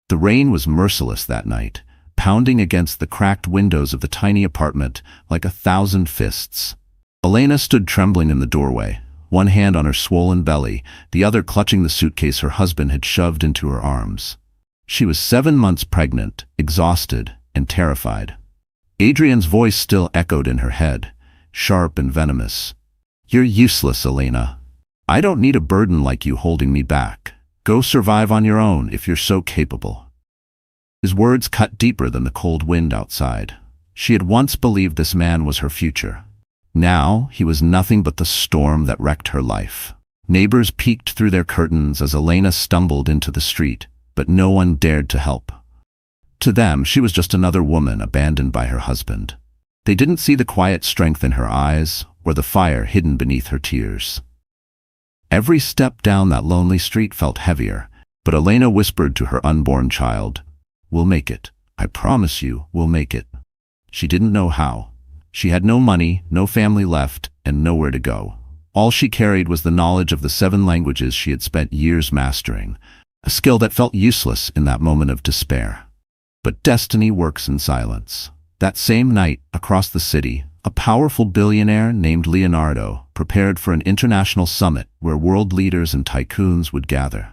The rain was merciless that night, pounding against the cracked windows of the tiny apartment like 1,000 fists. Elena stood trembling in the doorway, one hand on her swollen belly, the other clutching the suitcase her husband had shoved into her arms. She was 7 months pregnant, exhausted, and terrified. Adrian's voice still echoed in her head, sharp and venomous. "You're useless, Elena. I don't need a burden like you holding me back. Go survive on your own if you're so capable." His words cut deeper than the cold wind outside. She had once believed this man was her future. Now he was nothing but the storm that wrecked her life. Neighbors peeked through their curtains as Elena stumbled into the street, but no one dared to help. To them, she was just another woman abandoned by her husband. They didn't see the quiet strength in her eyes or the fire hidden beneath her tears. Every step down that lonely street felt heavier, but Elena whispered to her unborn child, "We'll make it. I promise you, we'll make it." She didn't know how. She had no money, no family left, and nowhere to go. All she carried was the knowledge of the 7 languages she had spent years mastering, a skill that felt useless in that moment of despair. But destiny works in silence. That same night, across the city, a powerful billionaire named Leonardo prepared for an international summit where world leaders and tycoons would gather.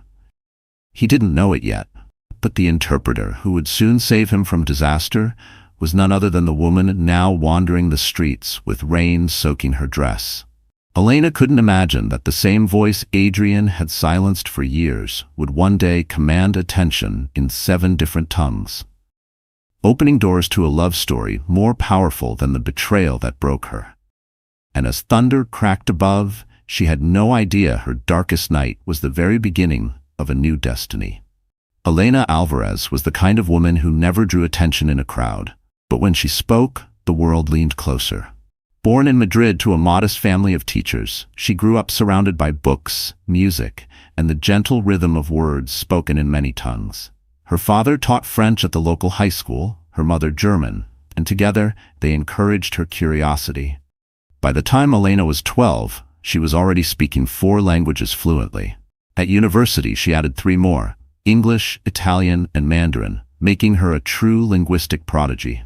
He didn't know it yet, but the interpreter who would soon save him from disaster was none other than the woman now wandering the streets with rain soaking her dress. Elena couldn't imagine that the same voice Adrian had silenced for years would one day command attention in 7 different tongues, opening doors to a love story more powerful than the betrayal that broke her. And as thunder cracked above, she had no idea her darkest night was the very beginning of a new destiny. Elena Alvarez was the kind of woman who never drew attention in a crowd, but when she spoke, the world leaned closer. Born in Madrid to a modest family of teachers, she grew up surrounded by books, music, and the gentle rhythm of words spoken in many tongues. Her father taught French at the local high school, her mother German, and together they encouraged her curiosity. By the time Elena was 12, she was already speaking 4 languages fluently. At university, she added 3 more: English, Italian, and Mandarin, making her a true linguistic prodigy.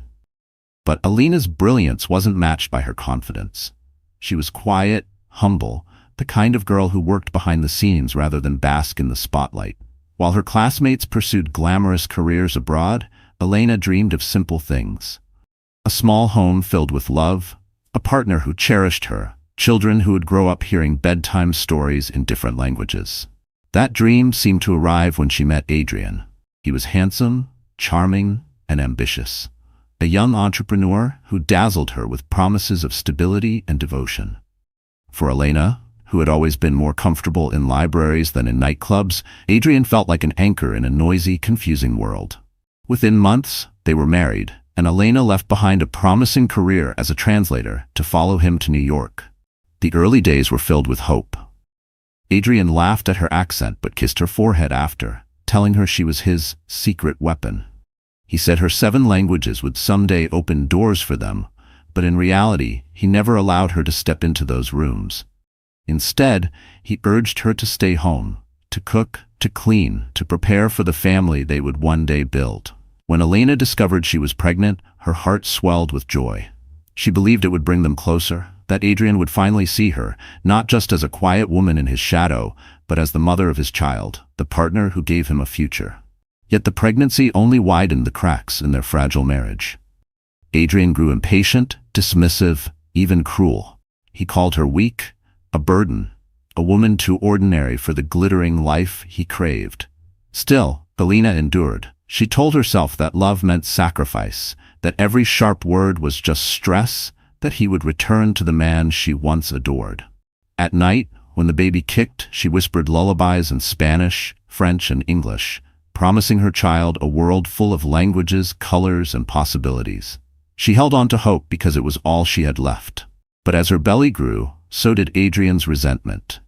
But Elena's brilliance wasn't matched by her confidence. She was quiet, humble, the kind of girl who worked behind the scenes rather than bask in the spotlight. While her classmates pursued glamorous careers abroad, Elena dreamed of simple things. A small home filled with love, a partner who cherished her, children who would grow up hearing bedtime stories in different languages. That dream seemed to arrive when she met Adrian. He was handsome, charming, and ambitious. A young entrepreneur who dazzled her with promises of stability and devotion. For Elena, who had always been more comfortable in libraries than in nightclubs, Adrian felt like an anchor in a noisy, confusing world. Within months, they were married, and Elena left behind a promising career as a translator to follow him to New York. The early days were filled with hope. Adrian laughed at her accent but kissed her forehead after, telling her she was his secret weapon. He said her 7 languages would someday open doors for them, but in reality, he never allowed her to step into those rooms. Instead, he urged her to stay home, to cook, to clean, to prepare for the family they would one day build. When Elena discovered she was pregnant, her heart swelled with joy. She believed it would bring them closer, that Adrian would finally see her, not just as a quiet woman in his shadow, but as the mother of his child, the partner who gave him a future. Yet the pregnancy only widened the cracks in their fragile marriage. Adrian grew impatient, dismissive, even cruel. He called her weak, a burden, a woman too ordinary for the glittering life he craved. Still, Elena endured. She told herself that love meant sacrifice, that every sharp word was just stress, that he would return to the man she once adored. At night, when the baby kicked, she whispered lullabies in Spanish, French, and English, promising her child a world full of languages, colors, and possibilities. She held on to hope because it was all she had left. But as her belly grew, so did Adrian's resentment.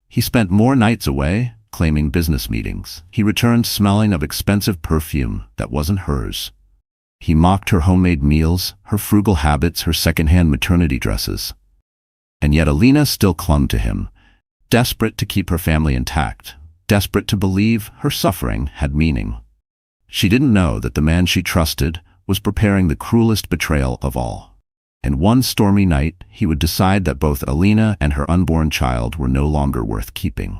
He spent more nights away, claiming business meetings. He returned smelling of expensive perfume that wasn't hers. He mocked her homemade meals, her frugal habits, her secondhand maternity dresses. And yet Elena still clung to him, desperate to keep her family intact, desperate to believe her suffering had meaning. She didn't know that the man she trusted was preparing the cruelest betrayal of all. And one stormy night, he would decide that both Alina and her unborn child were no longer worth keeping.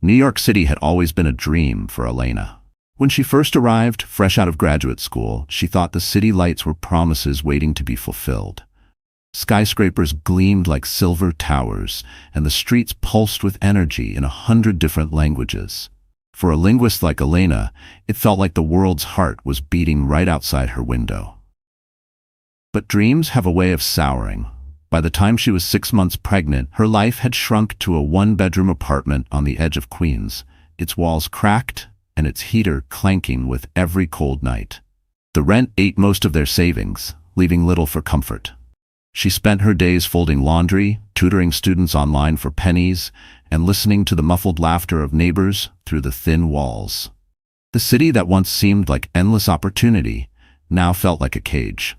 New York City had always been a dream for Elena. When she first arrived, fresh out of graduate school, she thought the city lights were promises waiting to be fulfilled. Skyscrapers gleamed like silver towers, and the streets pulsed with energy in 100 different languages. For a linguist like Elena, it felt like the world's heart was beating right outside her window. But dreams have a way of souring. By the time she was 6 months pregnant, her life had shrunk to a one-bedroom apartment on the edge of Queens, its walls cracked and its heater clanking with every cold night. The rent ate most of their savings, leaving little for comfort. She spent her days folding laundry, tutoring students online for pennies, and listening to the muffled laughter of neighbors through the thin walls. The city that once seemed like endless opportunity now felt like a cage.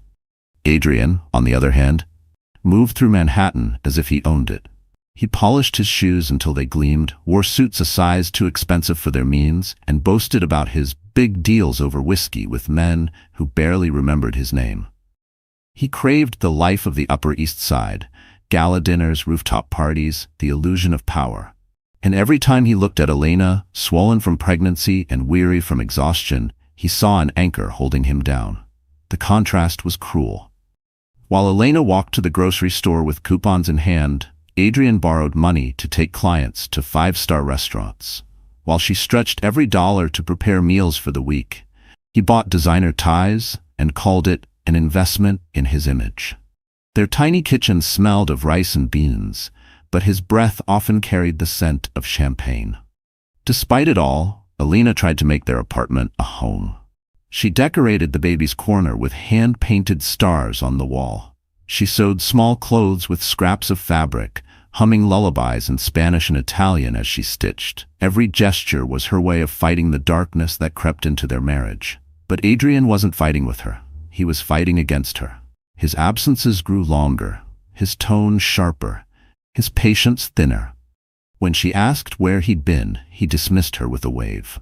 Adrian, on the other hand, moved through Manhattan as if he owned it. He polished his shoes until they gleamed, wore suits a size too expensive for their means, and boasted about his big deals over whiskey with men who barely remembered his name. He craved the life of the Upper East Side, gala dinners, rooftop parties, the illusion of power. And every time he looked at Elena, swollen from pregnancy and weary from exhaustion, he saw an anchor holding him down. The contrast was cruel. While Elena walked to the grocery store with coupons in hand, Adrian borrowed money to take clients to five-star restaurants. While she stretched every dollar to prepare meals for the week, he bought designer ties and called it an investment in his image. Their tiny kitchen smelled of rice and beans, but his breath often carried the scent of champagne. Despite it all, Elena tried to make their apartment a home. She decorated the baby's corner with hand-painted stars on the wall. She sewed small clothes with scraps of fabric, humming lullabies in Spanish and Italian as she stitched. Every gesture was her way of fighting the darkness that crept into their marriage. But Adrian wasn't fighting with her. He was fighting against her. His absences grew longer, his tone sharper, his patience thinner. When she asked where he'd been, he dismissed her with a wave.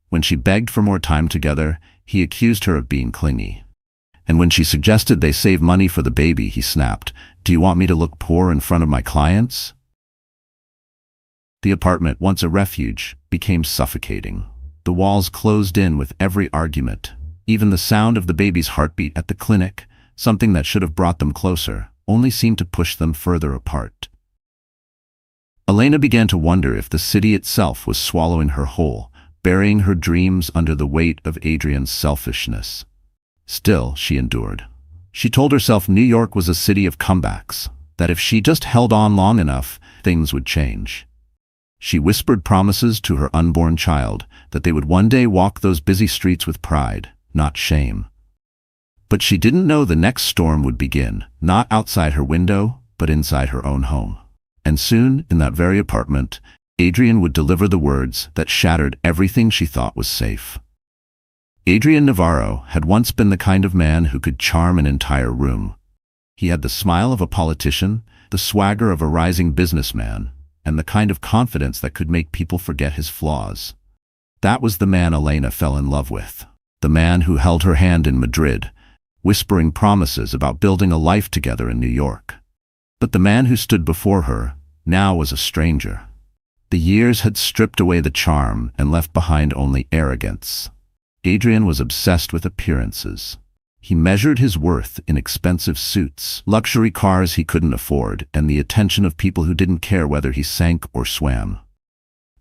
When she begged for more time together, he accused her of being clingy. And when she suggested they save money for the baby, he snapped, "Do you want me to look poor in front of my clients?" The apartment, once a refuge, became suffocating. The walls closed in with every argument. Even the sound of the baby's heartbeat at the clinic, something that should have brought them closer, only seemed to push them further apart. Elena began to wonder if the city itself was swallowing her whole, burying her dreams under the weight of Adrian's selfishness. Still, she endured. She told herself New York was a city of comebacks, that if she just held on long enough, things would change. She whispered promises to her unborn child that they would one day walk those busy streets with pride, not shame. But she didn't know the next storm would begin, not outside her window, but inside her own home. And soon, in that very apartment, Adrian would deliver the words that shattered everything she thought was safe. Adrian Navarro had once been the kind of man who could charm an entire room. He had the smile of a politician, the swagger of a rising businessman, and the kind of confidence that could make people forget his flaws. That was the man Elena fell in love with. The man who held her hand in Madrid, whispering promises about building a life together in New York. But the man who stood before her now was a stranger. The years had stripped away the charm and left behind only arrogance. Adrian was obsessed with appearances. He measured his worth in expensive suits, luxury cars he couldn't afford, and the attention of people who didn't care whether he sank or swam.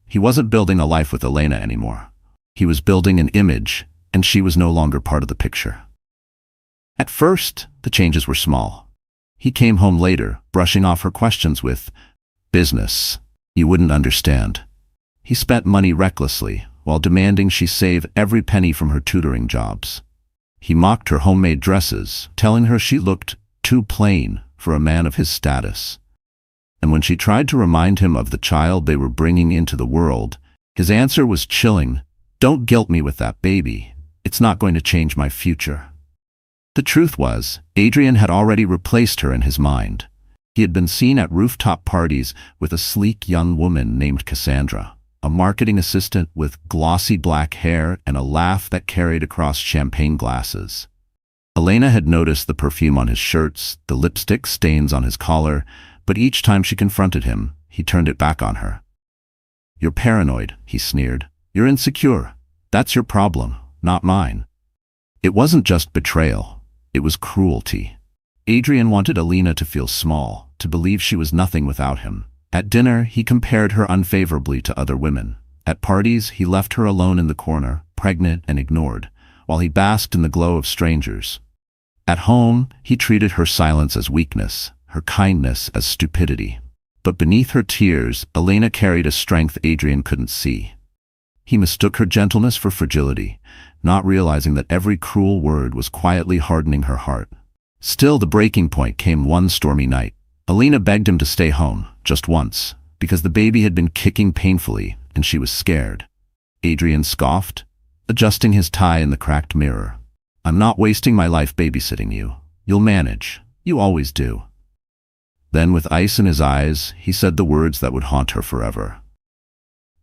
He wasn't building a life with Elena anymore. He was building an image, and she was no longer part of the picture. At first, the changes were small. He came home later, brushing off her questions with, "Business. You wouldn't understand." He spent money recklessly, while demanding she save every penny from her tutoring jobs. He mocked her homemade dresses, telling her she looked too plain for a man of his status. And when she tried to remind him of the child they were bringing into the world, his answer was chilling, "Don't guilt me with that baby. It's not going to change my future." The truth was, Adrian had already replaced her in his mind. He had been seen at rooftop parties with a sleek young woman named Cassandra. a marketing assistant with glossy black hair and a laugh that carried across champagne glasses. Elena had noticed the perfume on his shirts, the lipstick stains on his collar, but each time she confronted him, he turned it back on her. "You're paranoid," he sneered. "You're insecure. That's your problem, not mine." It wasn't just betrayal. It was cruelty. Adrian wanted Elena to feel small, to believe she was nothing without him. At dinner, he compared her unfavorably to other women. At parties, he left her alone in the corner, pregnant and ignored, while he basked in the glow of strangers. At home, he treated her silence as weakness, her kindness as stupidity. But beneath her tears, Elena carried a strength Adrian couldn't see. He mistook her gentleness for fragility, not realizing that every cruel word was quietly hardening her heart. Still, the breaking point came one stormy night. Elena begged him to stay home, just once, because the baby had been kicking painfully and she was scared. Adrian scoffed, adjusting his tie in the cracked mirror. "I'm not wasting my life babysitting you. You'll manage. You always do." Then, with ice in his eyes, he said the words that would haunt her forever.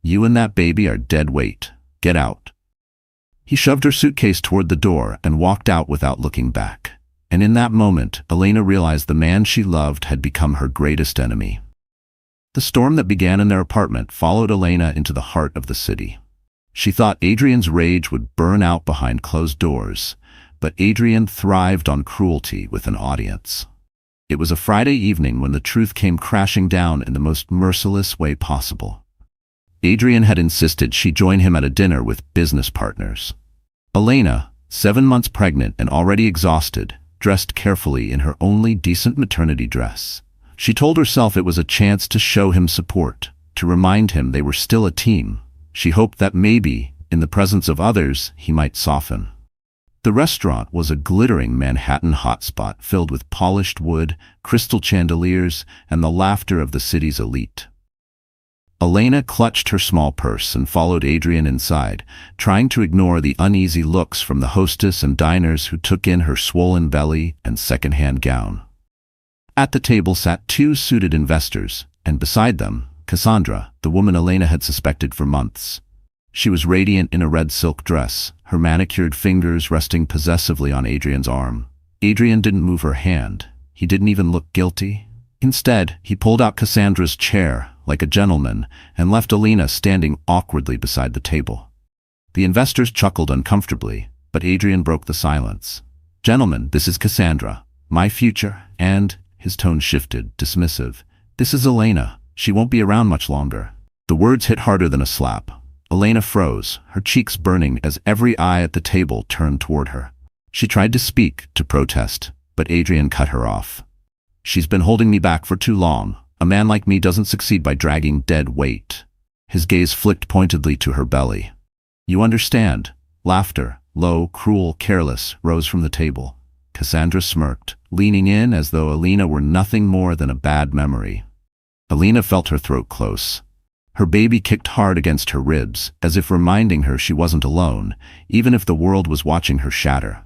"You and that baby are dead weight. Get out." He shoved her suitcase toward the door and walked out without looking back. And in that moment, Elena realized the man she loved had become her greatest enemy. The storm that began in their apartment followed Elena into the heart of the city. She thought Adrian's rage would burn out behind closed doors, but Adrian thrived on cruelty with an audience. It was a Friday evening when the truth came crashing down in the most merciless way possible. Adrian had insisted she join him at a dinner with business partners. Elena, 7 months pregnant and already exhausted, dressed carefully in her only decent maternity dress. She told herself it was a chance to show him support, to remind him they were still a team. She hoped that maybe, in the presence of others, he might soften. The restaurant was a glittering Manhattan hotspot filled with polished wood, crystal chandeliers, and the laughter of the city's elite. Elena clutched her small purse and followed Adrian inside, trying to ignore the uneasy looks from the hostess and diners who took in her swollen belly and second-hand gown. At the table sat 2 suited investors, and beside them, Cassandra, the woman Elena had suspected for months. She was radiant in a red silk dress, her manicured fingers resting possessively on Adrian's arm. Adrian didn't move her hand. He didn't even look guilty. Instead, he pulled out Cassandra's chair, like a gentleman, and left Elena standing awkwardly beside the table. The investors chuckled uncomfortably, but Adrian broke the silence. "Gentlemen, this is Cassandra, my future, and," his tone shifted, dismissive, "this is Elena. She won't be around much longer." The words hit harder than a slap. Elena froze, her cheeks burning as every eye at the table turned toward her. She tried to speak, to protest, but Adrian cut her off. "She's been holding me back for too long. A man like me doesn't succeed by dragging dead weight." His gaze flicked pointedly to her belly. "You understand." Laughter, low, cruel, careless, rose from the table. Cassandra smirked, leaning in as though Elena were nothing more than a bad memory. Elena felt her throat close. Her baby kicked hard against her ribs, as if reminding her she wasn't alone, even if the world was watching her shatter.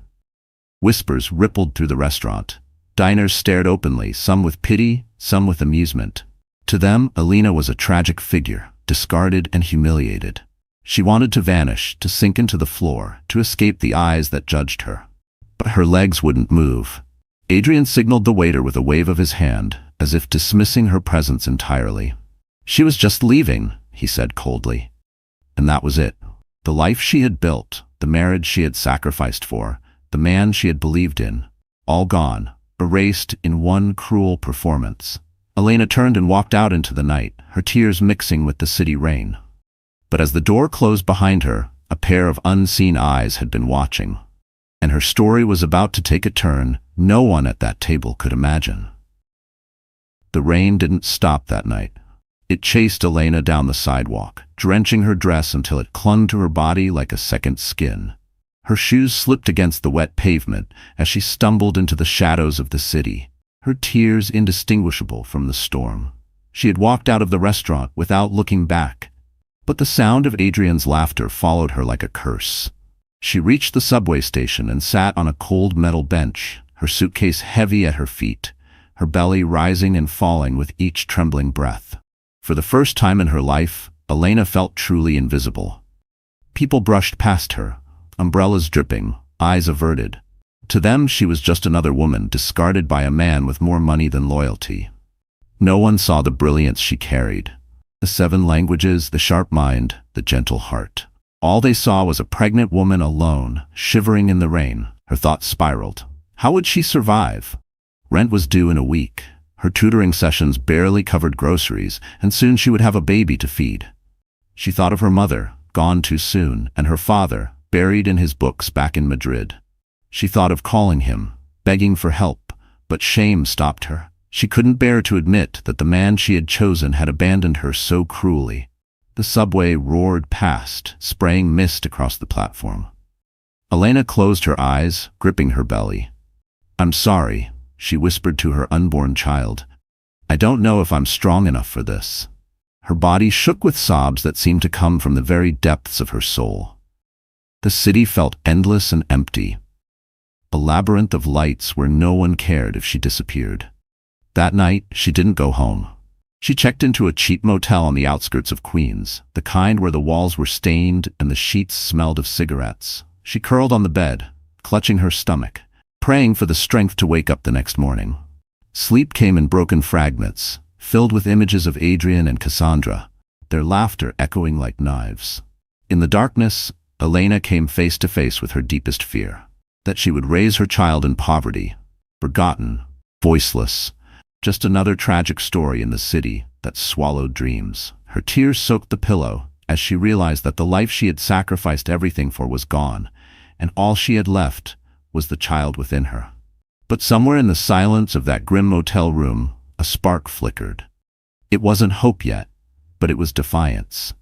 Whispers rippled through the restaurant. Diners stared openly, some with pity, some with amusement. To them, Elena was a tragic figure, discarded and humiliated. She wanted to vanish, to sink into the floor, to escape the eyes that judged her. But her legs wouldn't move. Adrian signaled the waiter with a wave of his hand, as if dismissing her presence entirely. "She was just leaving," he said coldly. And that was it. The life she had built, the marriage she had sacrificed for, the man she had believed in, all gone, erased in one cruel performance. Elena turned and walked out into the night, her tears mixing with the city rain. But as the door closed behind her, a pair of unseen eyes had been watching. And her story was about to take a turn no one at that table could imagine. The rain didn't stop that night. It chased Elena down the sidewalk, drenching her dress until it clung to her body like a second skin. Her shoes slipped against the wet pavement as she stumbled into the shadows of the city, her tears indistinguishable from the storm. She had walked out of the restaurant without looking back, but the sound of Adrian's laughter followed her like a curse. She reached the subway station and sat on a cold metal bench, her suitcase heavy at her feet, her belly rising and falling with each trembling breath. For the first time in her life, Elena felt truly invisible. People brushed past her, umbrellas dripping, eyes averted. To them, she was just another woman discarded by a man with more money than loyalty. No one saw the brilliance she carried. The 7 languages, the sharp mind, the gentle heart. All they saw was a pregnant woman alone, shivering in the rain. Her thoughts spiraled. How would she survive? Rent was due in a week. Her tutoring sessions barely covered groceries, and soon she would have a baby to feed. She thought of her mother, gone too soon, and her father, buried in his books back in Madrid. She thought of calling him, begging for help, but shame stopped her. She couldn't bear to admit that the man she had chosen had abandoned her so cruelly. The subway roared past, spraying mist across the platform. Elena closed her eyes, gripping her belly. "I'm sorry," she whispered to her unborn child. "I don't know if I'm strong enough for this." Her body shook with sobs that seemed to come from the very depths of her soul. The city felt endless and empty. A labyrinth of lights where no one cared if she disappeared. That night, she didn't go home. She checked into a cheap motel on the outskirts of Queens, the kind where the walls were stained and the sheets smelled of cigarettes. She curled on the bed, clutching her stomach, praying for the strength to wake up the next morning. Sleep came in broken fragments, filled with images of Adrian and Cassandra, their laughter echoing like knives. In the darkness, Elena came face to face with her deepest fear, that she would raise her child in poverty, forgotten, voiceless. Just another tragic story in the city that swallowed dreams. Her tears soaked the pillow as she realized that the life she had sacrificed everything for was gone, and all she had left was the child within her. But somewhere in the silence of that grim motel room, a spark flickered. It wasn't hope yet, but it was defiance.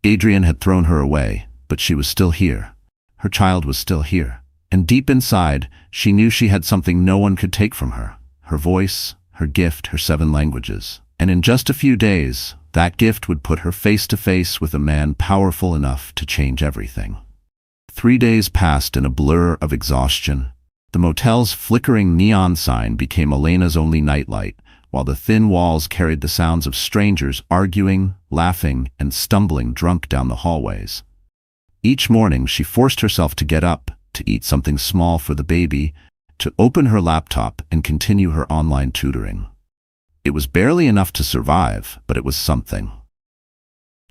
Adrian had thrown her away, but she was still here. Her child was still here. And deep inside, she knew she had something no one could take from her. Her voice, her gift, her 7 languages. And in just a few days, that gift would put her face to face with a man powerful enough to change everything. 3 days passed in a blur of exhaustion. The motel's flickering neon sign became Elena's only nightlight, while the thin walls carried the sounds of strangers arguing, laughing, and stumbling drunk down the hallways. Each morning, she forced herself to get up, to eat something small for the baby, to open her laptop and continue her online tutoring. It was barely enough to survive, but it was something.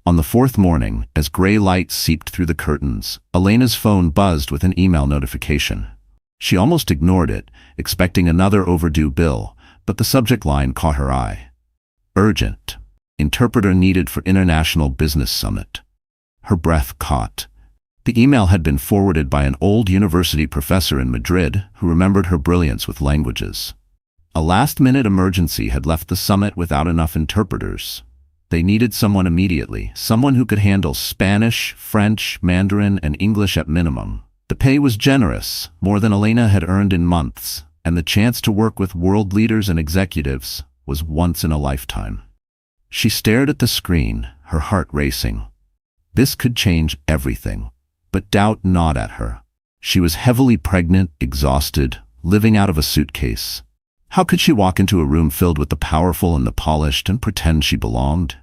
On the 4th morning, as gray light seeped through the curtains, Elena's phone buzzed with an email notification. She almost ignored it, expecting another overdue bill, but the subject line caught her eye. Urgent. Interpreter needed for International Business Summit. Her breath caught. The email had been forwarded by an old university professor in Madrid who remembered her brilliance with languages. A last-minute emergency had left the summit without enough interpreters. They needed someone immediately, someone who could handle Spanish, French, Mandarin, and English at minimum. The pay was generous, more than Elena had earned in months, and the chance to work with world leaders and executives was once in a lifetime. She stared at the screen, her heart racing. This could change everything. But doubt gnawed at her. She was heavily pregnant, exhausted, living out of a suitcase. How could she walk into a room filled with the powerful and the polished and pretend she belonged?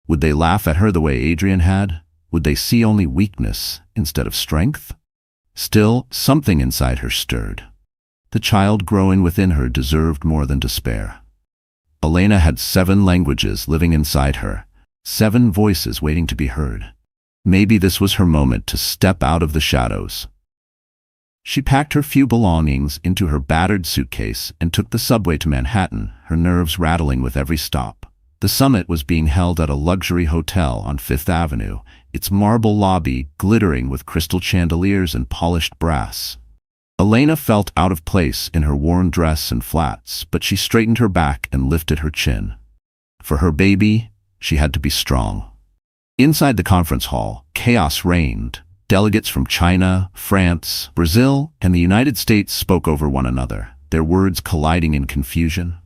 Would they laugh at her the way Adrian had? Would they see only weakness instead of strength? Still, something inside her stirred. The child growing within her deserved more than despair. Elena had 7 languages living inside her, 7 voices waiting to be heard. Maybe this was her moment to step out of the shadows. She packed her few belongings into her battered suitcase and took the subway to Manhattan, her nerves rattling with every stop. The summit was being held at a luxury hotel on 5th Avenue, its marble lobby glittering with crystal chandeliers and polished brass. Elena felt out of place in her worn dress and flats, but she straightened her back and lifted her chin. For her baby, she had to be strong. Inside the conference hall, chaos reigned. Delegates from China, France, Brazil, and the United States spoke over one another, their words colliding in confusion.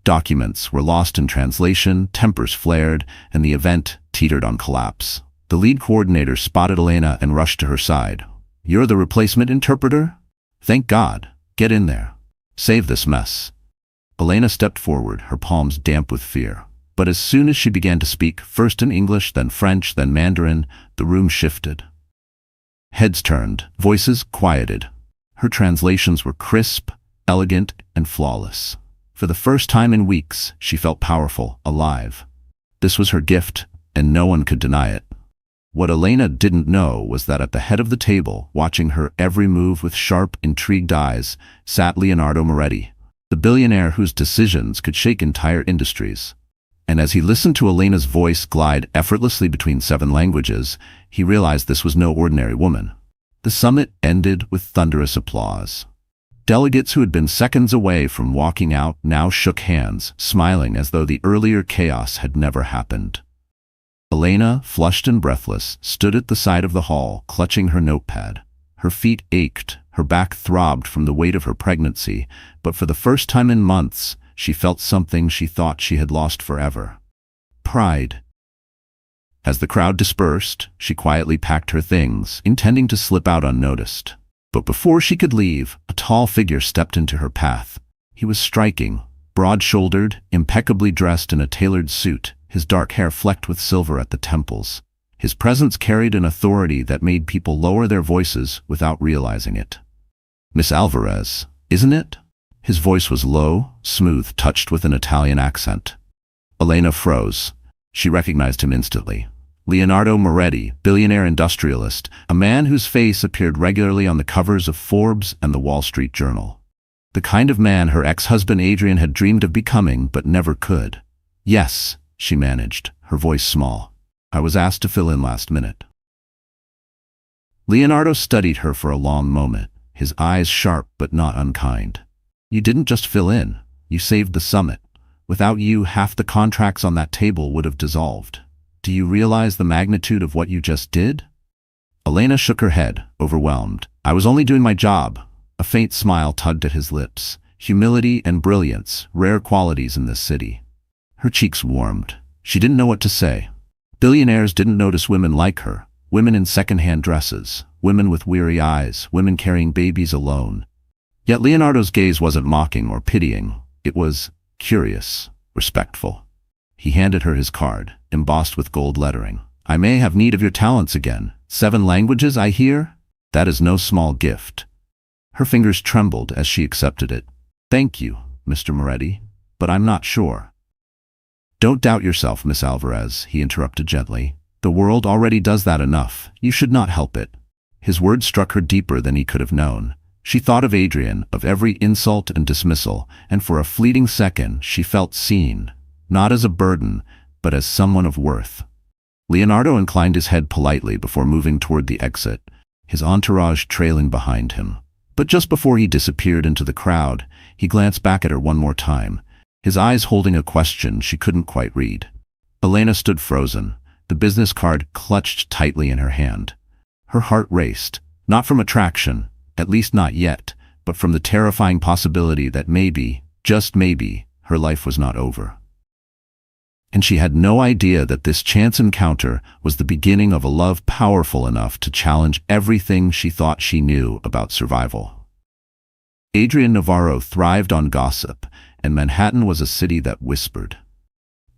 Documents were lost in translation, tempers flared, and the event teetered on collapse. The lead coordinator spotted Elena and rushed to her side. "You're the replacement interpreter? Thank God. Get in there. Save this mess." Elena stepped forward, her palms damp with fear. But as soon as she began to speak, first in English, then French, then Mandarin, the room shifted. Heads turned, voices quieted. Her translations were crisp, elegant, and flawless. For the first time in weeks, she felt powerful, alive. This was her gift, and no one could deny it. What Elena didn't know was that at the head of the table, watching her every move with sharp, intrigued eyes, sat Leonardo Moretti, the billionaire whose decisions could shake entire industries. And as he listened to Elena's voice glide effortlessly between 7 languages, he realized this was no ordinary woman. The summit ended with thunderous applause. Delegates who had been seconds away from walking out now shook hands, smiling as though the earlier chaos had never happened. Elena, flushed and breathless, stood at the side of the hall, clutching her notepad. Her feet ached, her back throbbed from the weight of her pregnancy, but for the first time in months, she felt something she thought she had lost forever. Pride. As the crowd dispersed, she quietly packed her things, intending to slip out unnoticed. But before she could leave, a tall figure stepped into her path. He was striking, broad-shouldered, impeccably dressed in a tailored suit, his dark hair flecked with silver at the temples. His presence carried an authority that made people lower their voices without realizing it. "Miss Alvarez, isn't it?" His voice was low, smooth, touched with an Italian accent. Elena froze. She recognized him instantly. Leonardo Moretti, billionaire industrialist, a man whose face appeared regularly on the covers of Forbes and the Wall Street Journal. The kind of man her ex-husband Adrian had dreamed of becoming but never could. "Yes," she managed, her voice small. "I was asked to fill in last minute." Leonardo studied her for a long moment, his eyes sharp but not unkind. "You didn't just fill in, you saved the summit. Without you, half the contracts on that table would have dissolved. Do you realize the magnitude of what you just did?" Elena shook her head, overwhelmed. "I was only doing my job." A faint smile tugged at his lips. Humility and brilliance, rare qualities in this city. Her cheeks warmed. She didn't know what to say. Billionaires didn't notice women like her, women in second-hand dresses, women with weary eyes, women carrying babies alone. Yet Leonardo's gaze wasn't mocking or pitying. It was curious, respectful. He handed her his card, embossed with gold lettering. "I may have need of your talents again. 7 languages, I hear? That is no small gift." Her fingers trembled as she accepted it. "Thank you, Mr. Moretti, but I'm not sure." "Don't doubt yourself, Miss Alvarez," he interrupted gently. "The world already does that enough. You should not help it." His words struck her deeper than he could have known. She thought of Adrian, of every insult and dismissal, and for a fleeting second she felt seen, not as a burden, but as someone of worth. Leonardo inclined his head politely before moving toward the exit, his entourage trailing behind him. But just before he disappeared into the crowd, he glanced back at her one more time, his eyes holding a question she couldn't quite read. Elena stood frozen, the business card clutched tightly in her hand. Her heart raced, not from attraction, at least not yet, but from the terrifying possibility that maybe, just maybe, her life was not over. And she had no idea that this chance encounter was the beginning of a love powerful enough to challenge everything she thought she knew about survival. Adrian Navarro thrived on gossip, and Manhattan was a city that whispered.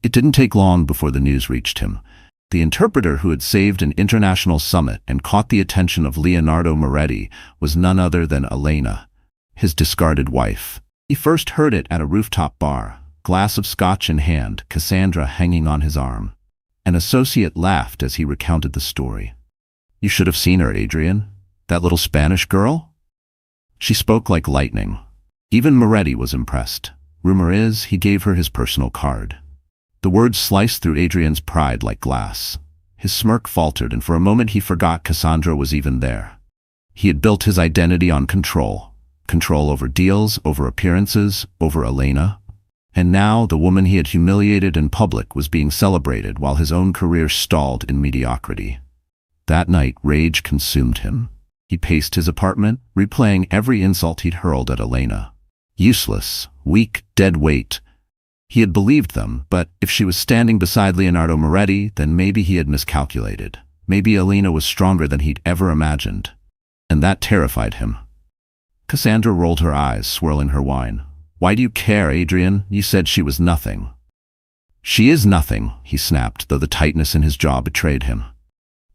It didn't take long before the news reached him. The interpreter who had saved an international summit and caught the attention of Leonardo Moretti was none other than Elena, his discarded wife. He first heard it at a rooftop bar, glass of scotch in hand, Cassandra hanging on his arm. An associate laughed as he recounted the story. "You should have seen her, Adrian. That little Spanish girl?" She spoke like lightning. Even Moretti was impressed. Rumor is, he gave her his personal card. The words sliced through Adrian's pride like glass. His smirk faltered, and for a moment he forgot Cassandra was even there. He had built his identity on control. Control over deals, over appearances, over Elena. And now the woman he had humiliated in public was being celebrated while his own career stalled in mediocrity. That night, rage consumed him. He paced his apartment, replaying every insult he'd hurled at Elena. Useless, weak, dead weight. He had believed them, but if she was standing beside Leonardo Moretti, then maybe he had miscalculated. Maybe Elena was stronger than he'd ever imagined. And that terrified him. Cassandra rolled her eyes, swirling her wine. "Why do you care, Adrian? You said she was nothing." She is nothing, he snapped, though the tightness in his jaw betrayed him.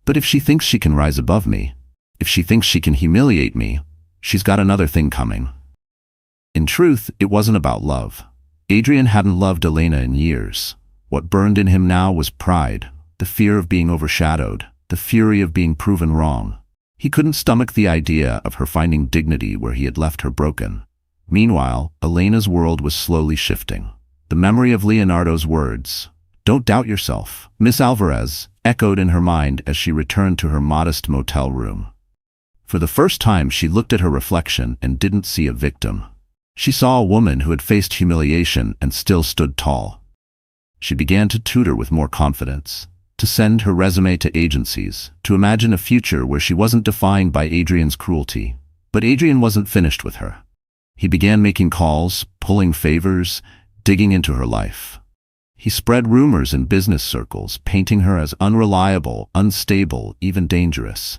But if she thinks she can rise above me, if she thinks she can humiliate me, she's got another thing coming. In truth, it wasn't about love. Adrian hadn't loved Elena in years. What burned in him now was pride, the fear of being overshadowed, the fury of being proven wrong. He couldn't stomach the idea of her finding dignity where he had left her broken. Meanwhile, Elena's world was slowly shifting. The memory of Leonardo's words, "Don't doubt yourself," Miss Alvarez, echoed in her mind as she returned to her modest motel room. For the first time, she looked at her reflection and didn't see a victim. She saw a woman who had faced humiliation and still stood tall. She began to tutor with more confidence, to send her resume to agencies, to imagine a future where she wasn't defined by Adrian's cruelty. But Adrian wasn't finished with her. He began making calls, pulling favors, digging into her life. He spread rumors in business circles, painting her as unreliable, unstable, even dangerous.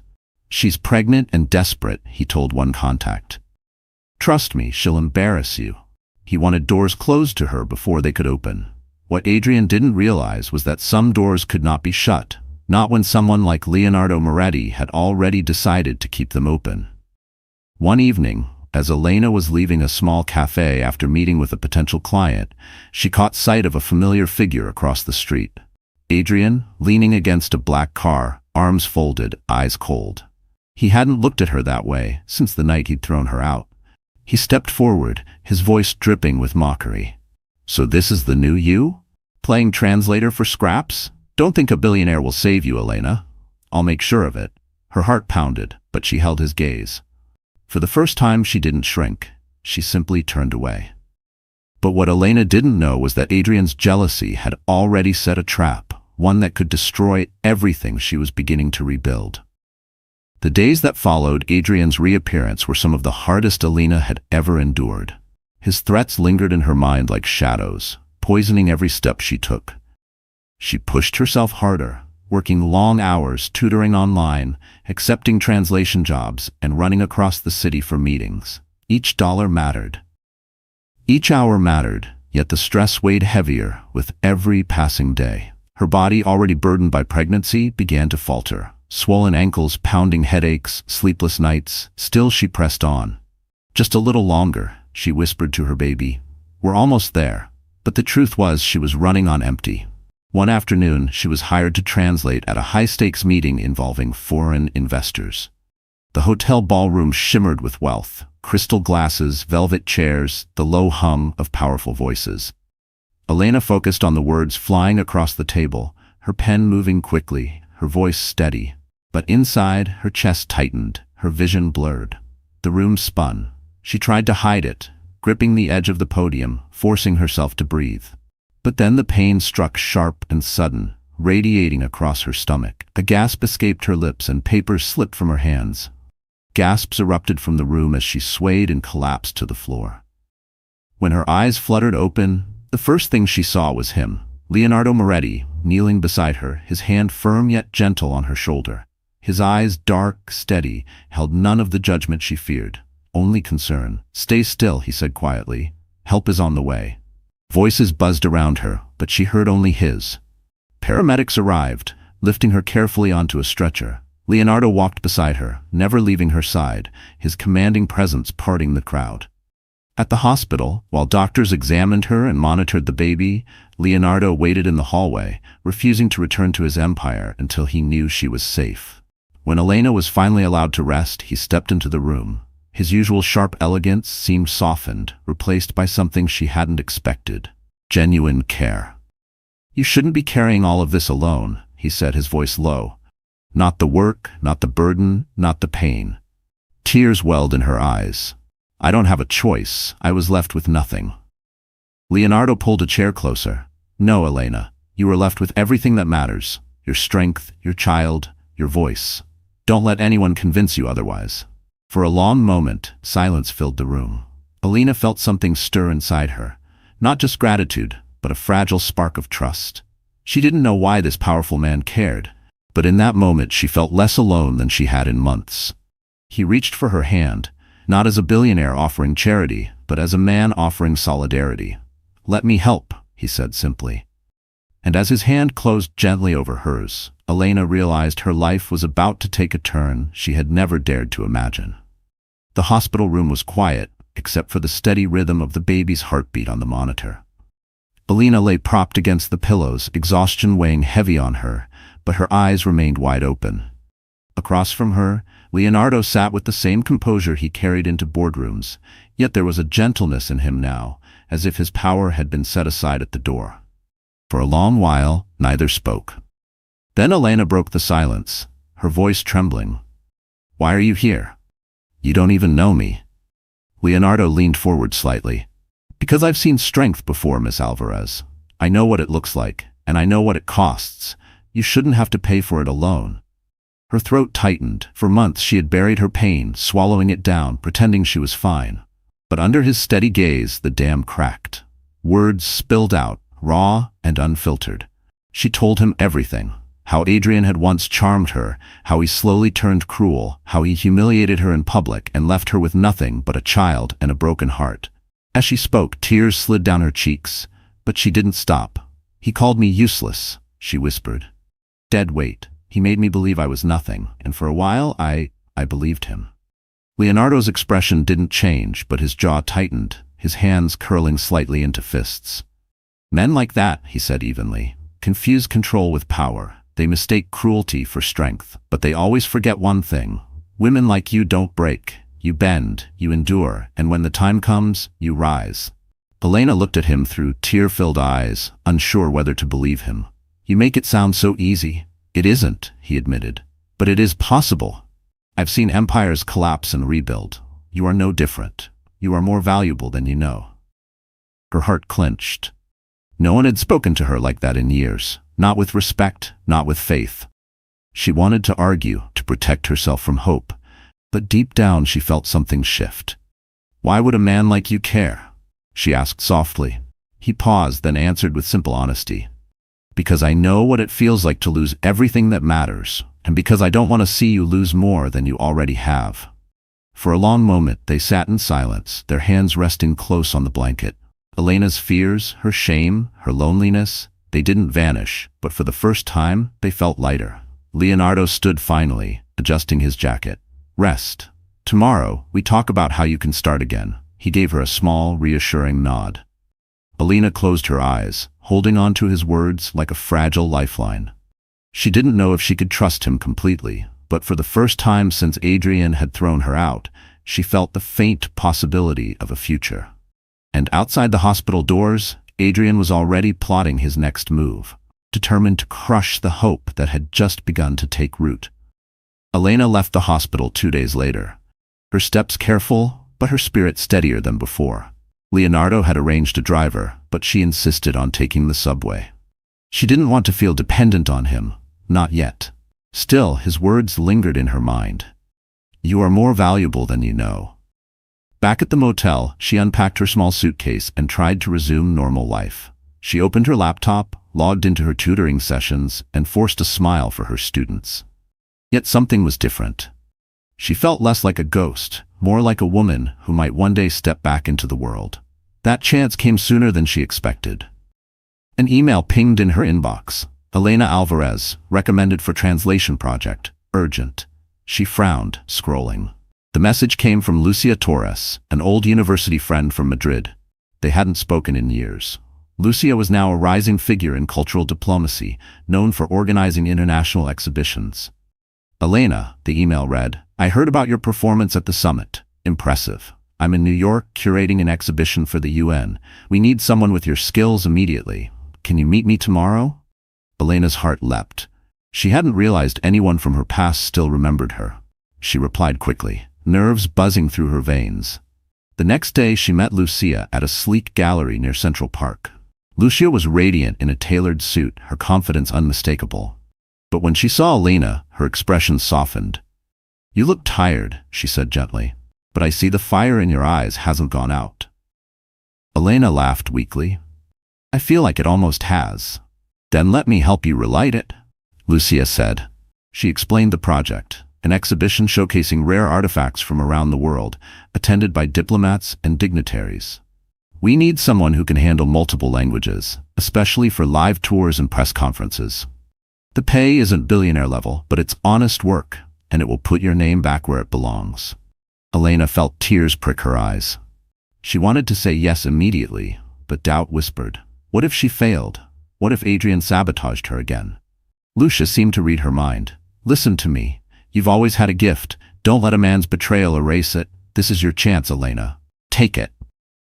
"She's pregnant and desperate," he told one contact. "Trust me, she'll embarrass you." He wanted doors closed to her before they could open. What Adrian didn't realize was that some doors could not be shut, not when someone like Leonardo Moretti had already decided to keep them open. One evening, as Elena was leaving a small cafe after meeting with a potential client, she caught sight of a familiar figure across the street. Adrian, leaning against a black car, arms folded, eyes cold. He hadn't looked at her that way since the night he'd thrown her out. He stepped forward, his voice dripping with mockery. "So this is the new you? Playing translator for scraps? Don't think a billionaire will save you, Elena. I'll make sure of it." Her heart pounded, but she held his gaze. For the first time, she didn't shrink. She simply turned away. But what Elena didn't know was that Adrian's jealousy had already set a trap, one that could destroy everything she was beginning to rebuild. The days that followed Adrian's reappearance were some of the hardest Elena had ever endured. His threats lingered in her mind like shadows, poisoning every step she took. She pushed herself harder, working long hours, tutoring online, accepting translation jobs, and running across the city for meetings. Each dollar mattered. Each hour mattered, yet the stress weighed heavier with every passing day. Her body, already burdened by pregnancy, began to falter. Swollen ankles, pounding headaches, sleepless nights. Still she pressed on. "Just a little longer," she whispered to her baby. "We're almost there." But the truth was she was running on empty. One afternoon, she was hired to translate at a high-stakes meeting involving foreign investors. The hotel ballroom shimmered with wealth, crystal glasses, velvet chairs, the low hum of powerful voices. Elena focused on the words flying across the table, her pen moving quickly, her voice steady. But inside, her chest tightened, her vision blurred. The room spun. She tried to hide it, gripping the edge of the podium, forcing herself to breathe. But then the pain struck sharp and sudden, radiating across her stomach. A gasp escaped her lips and papers slipped from her hands. Gasps erupted from the room as she swayed and collapsed to the floor. When her eyes fluttered open, the first thing she saw was him, Leonardo Moretti, kneeling beside her, his hand firm yet gentle on her shoulder. His eyes, dark, steady, held none of the judgment she feared, only concern. "Stay still," he said quietly. "Help is on the way." Voices buzzed around her, but she heard only his. Paramedics arrived, lifting her carefully onto a stretcher. Leonardo walked beside her, never leaving her side, his commanding presence parting the crowd. At the hospital, while doctors examined her and monitored the baby, Leonardo waited in the hallway, refusing to return to his empire until he knew she was safe. When Elena was finally allowed to rest, he stepped into the room. His usual sharp elegance seemed softened, replaced by something she hadn't expected: genuine care. "You shouldn't be carrying all of this alone," he said, his voice low. "Not the work, not the burden, not the pain." Tears welled in her eyes. "I don't have a choice. I was left with nothing." Leonardo pulled a chair closer. "No, Elena. You are left with everything that matters. Your strength, your child, your voice. Don't let anyone convince you otherwise." For a long moment, silence filled the room. Elena felt something stir inside her. Not just gratitude, but a fragile spark of trust. She didn't know why this powerful man cared, but in that moment she felt less alone than she had in months. He reached for her hand, not as a billionaire offering charity, but as a man offering solidarity. "Let me help," he said simply. And as his hand closed gently over hers, Elena realized her life was about to take a turn she had never dared to imagine. The hospital room was quiet, except for the steady rhythm of the baby's heartbeat on the monitor. Elena lay propped against the pillows, exhaustion weighing heavy on her, but her eyes remained wide open. Across from her, Leonardo sat with the same composure he carried into boardrooms, yet there was a gentleness in him now, as if his power had been set aside at the door. For a long while, neither spoke. Then Elena broke the silence, her voice trembling. "Why are you here? You don't even know me." Leonardo leaned forward slightly. "Because I've seen strength before, Miss Alvarez. I know what it looks like, and I know what it costs. You shouldn't have to pay for it alone." Her throat tightened. For months she had buried her pain, swallowing it down, pretending she was fine. But under his steady gaze, the dam cracked. Words spilled out, raw and unfiltered. She told him everything. How Adrian had once charmed her, how he slowly turned cruel, how he humiliated her in public and left her with nothing but a child and a broken heart. As she spoke, tears slid down her cheeks, but she didn't stop. "He called me useless," she whispered. "Dead weight. He made me believe I was nothing, and for a while I believed him." Leonardo's expression didn't change, but his jaw tightened, his hands curling slightly into fists. "Men like that," he said evenly, "confuse control with power. They mistake cruelty for strength, but they always forget one thing. Women like you don't break. You bend, you endure, and when the time comes, you rise." Elena looked at him through tear-filled eyes, unsure whether to believe him. "You make it sound so easy." "It isn't," he admitted. "But it is possible. I've seen empires collapse and rebuild. You are no different. You are more valuable than you know." Her heart clenched. No one had spoken to her like that in years. Not with respect, not with faith. She wanted to argue, to protect herself from hope, but deep down she felt something shift. "Why would a man like you care?" she asked softly. He paused, then answered with simple honesty. "Because I know what it feels like to lose everything that matters, and because I don't want to see you lose more than you already have." For a long moment they sat in silence, their hands resting close on the blanket. Elena's fears, her shame, her loneliness, they didn't vanish, but for the first time they felt lighter. Leonardo stood finally, adjusting his jacket. "Rest. Tomorrow, we talk about how you can start again." He gave her a small, reassuring nod. Elena closed her eyes, holding on to his words like a fragile lifeline. She didn't know if she could trust him completely, but for the first time since Adrian had thrown her out, she felt the faint possibility of a future. And outside the hospital doors, Adrian was already plotting his next move, determined to crush the hope that had just begun to take root. Elena left the hospital 2 days later, her steps careful, but her spirit steadier than before. Leonardo had arranged a driver, but she insisted on taking the subway. She didn't want to feel dependent on him, not yet. Still, his words lingered in her mind. "You are more valuable than you know." Back at the motel, she unpacked her small suitcase and tried to resume normal life. She opened her laptop, logged into her tutoring sessions, and forced a smile for her students. Yet something was different. She felt less like a ghost, more like a woman who might one day step back into the world. That chance came sooner than she expected. An email pinged in her inbox. "Elena Alvarez, recommended for translation project, urgent." She frowned, scrolling. The message came from Lucia Torres, an old university friend from Madrid. They hadn't spoken in years. Lucia was now a rising figure in cultural diplomacy, known for organizing international exhibitions. "Elena," the email read, "I heard about your performance at the summit. Impressive. I'm in New York curating an exhibition for the UN. We need someone with your skills immediately. Can you meet me tomorrow?" Elena's heart leapt. She hadn't realized anyone from her past still remembered her. She replied quickly, nerves buzzing through her veins. The next day she met Lucia at a sleek gallery near Central Park. Lucia was radiant in a tailored suit, her confidence unmistakable. But when she saw Elena, her expression softened. "You look tired," she said gently, "but I see the fire in your eyes hasn't gone out." Elena laughed weakly. "I feel like it almost has." "Then let me help you relight it," Lucia said. She explained the project, an exhibition showcasing rare artifacts from around the world, attended by diplomats and dignitaries. We need someone who can handle multiple languages, especially for live tours and press conferences. The pay isn't billionaire level, but it's honest work, and it will put your name back where it belongs. Elena felt tears prick her eyes. She wanted to say yes immediately, but doubt whispered. What if she failed? What if Adrian sabotaged her again? Lucia seemed to read her mind. Listen to me. You've always had a gift. Don't let a man's betrayal erase it. This is your chance, Elena. Take it.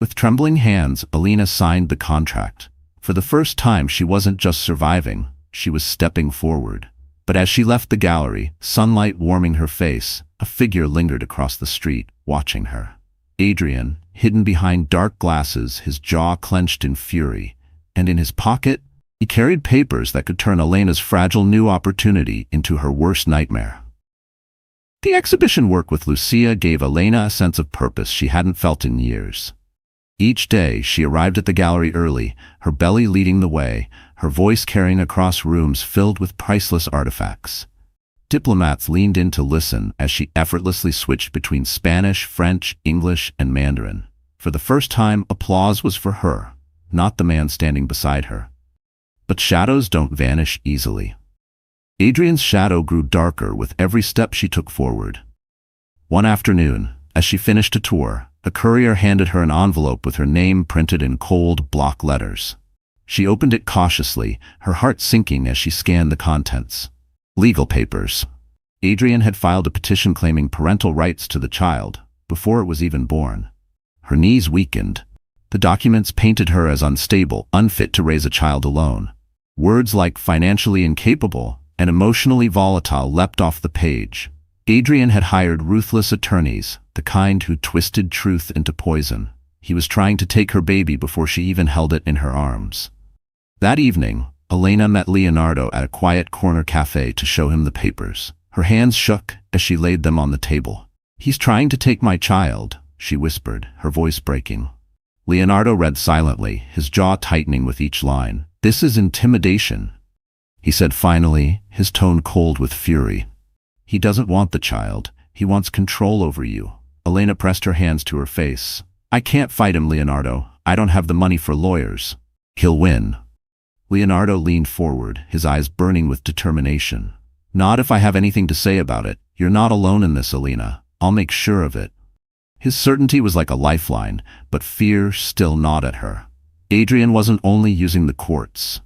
With trembling hands, Elena signed the contract. For the first time, she wasn't just surviving, she was stepping forward. But as she left the gallery, sunlight warming her face, a figure lingered across the street, watching her. Adrian, hidden behind dark glasses, his jaw clenched in fury. And in his pocket, he carried papers that could turn Elena's fragile new opportunity into her worst nightmare. The exhibition work with Lucia gave Elena a sense of purpose she hadn't felt in years. Each day, she arrived at the gallery early, her belly leading the way, her voice carrying across rooms filled with priceless artifacts. Diplomats leaned in to listen as she effortlessly switched between Spanish, French, English, and Mandarin. For the first time, applause was for her, not the man standing beside her. But shadows don't vanish easily. Adrian's shadow grew darker with every step she took forward. One afternoon, as she finished a tour, a courier handed her an envelope with her name printed in cold block letters. She opened it cautiously, her heart sinking as she scanned the contents. Legal papers. Adrian had filed a petition claiming parental rights to the child, before it was even born. Her knees weakened. The documents painted her as unstable, unfit to raise a child alone. Words like financially incapable and emotionally volatile leapt off the page. Adrian had hired ruthless attorneys, the kind who twisted truth into poison. He was trying to take her baby before she even held it in her arms. That evening, Elena met Leonardo at a quiet corner cafe to show him the papers. Her hands shook as she laid them on the table. "He's trying to take my child," she whispered, her voice breaking. Leonardo read silently, his jaw tightening with each line. "This is intimidation," he said finally, his tone cold with fury. "He doesn't want the child. He wants control over you." Elena pressed her hands to her face. "I can't fight him, Leonardo. I don't have the money for lawyers." "He'll win." Leonardo leaned forward, his eyes burning with determination. "Not if I have anything to say about it. You're not alone in this, Elena. I'll make sure of it." His certainty was like a lifeline, but fear still gnawed at her. Adrian wasn't only using the courts.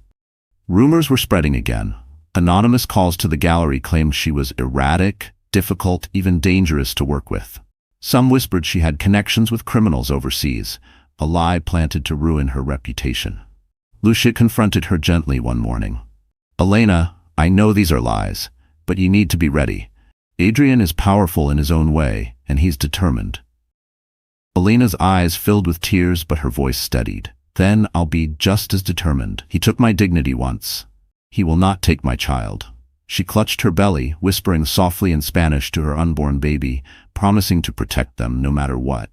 Rumors were spreading again. Anonymous calls to the gallery claimed she was erratic, difficult, even dangerous to work with. Some whispered she had connections with criminals overseas, a lie planted to ruin her reputation. Lucia confronted her gently one morning. "Elena, I know these are lies, but you need to be ready. Adrian is powerful in his own way, and he's determined." Elena's eyes filled with tears, but her voice steadied. "Then I'll be just as determined. He took my dignity once. He will not take my child." She clutched her belly, whispering softly in Spanish to her unborn baby, promising to protect them no matter what.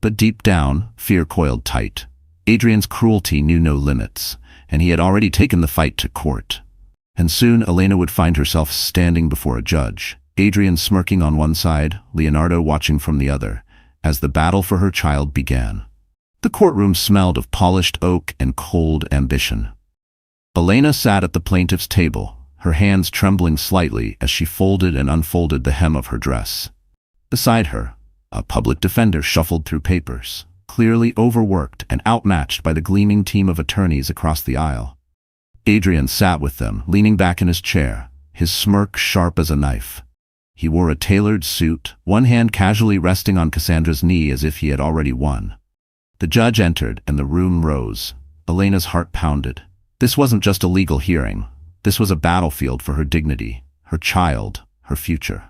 But deep down, fear coiled tight. Adrian's cruelty knew no limits, and he had already taken the fight to court. And soon Elena would find herself standing before a judge, Adrian smirking on one side, Leonardo watching from the other, as the battle for her child began. The courtroom smelled of polished oak and cold ambition. Elena sat at the plaintiff's table, her hands trembling slightly as she folded and unfolded the hem of her dress. Beside her, a public defender shuffled through papers, clearly overworked and outmatched by the gleaming team of attorneys across the aisle. Adrian sat with them, leaning back in his chair, his smirk sharp as a knife. He wore a tailored suit, one hand casually resting on Cassandra's knee as if he had already won. The judge entered, and the room rose. Elena's heart pounded. This wasn't just a legal hearing. This was a battlefield for her dignity, her child, her future.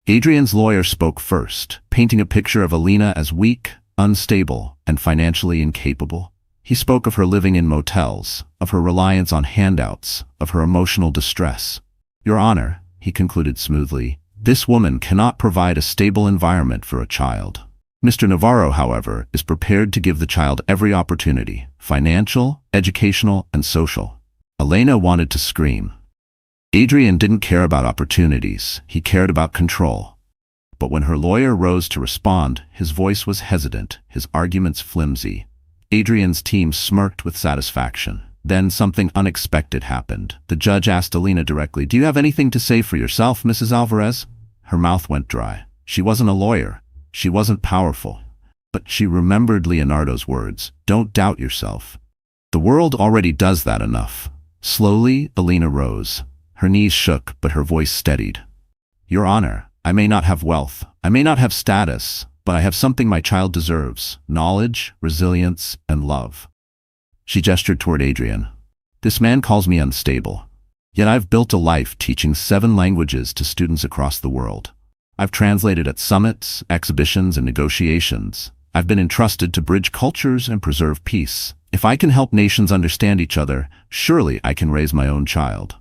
Adrian's lawyer spoke first, painting a picture of Elena as weak, unstable, and financially incapable. He spoke of her living in motels, of her reliance on handouts, of her emotional distress. "Your Honor," he concluded smoothly, "this woman cannot provide a stable environment for a child. Mr. Navarro, however, is prepared to give the child every opportunity, financial, educational, and social." Elena wanted to scream. Adrian didn't care about opportunities, he cared about control. But when her lawyer rose to respond, his voice was hesitant, his arguments flimsy. Adrian's team smirked with satisfaction. Then something unexpected happened. The judge asked Elena directly, "Do you have anything to say for yourself, Mrs. Alvarez?" Her mouth went dry. She wasn't a lawyer. She wasn't powerful. But she remembered Leonardo's words, "Don't doubt yourself." The world already does that enough. Slowly, Elena rose. Her knees shook, but her voice steadied. "Your Honor, I may not have wealth. I may not have status, but I have something my child deserves: knowledge, resilience, and love." She gestured toward Adrian. "This man calls me unstable. Yet I've built a life teaching 7 languages to students across the world. I've translated at summits, exhibitions, and negotiations. I've been entrusted to bridge cultures and preserve peace. If I can help nations understand each other, surely I can raise my own child."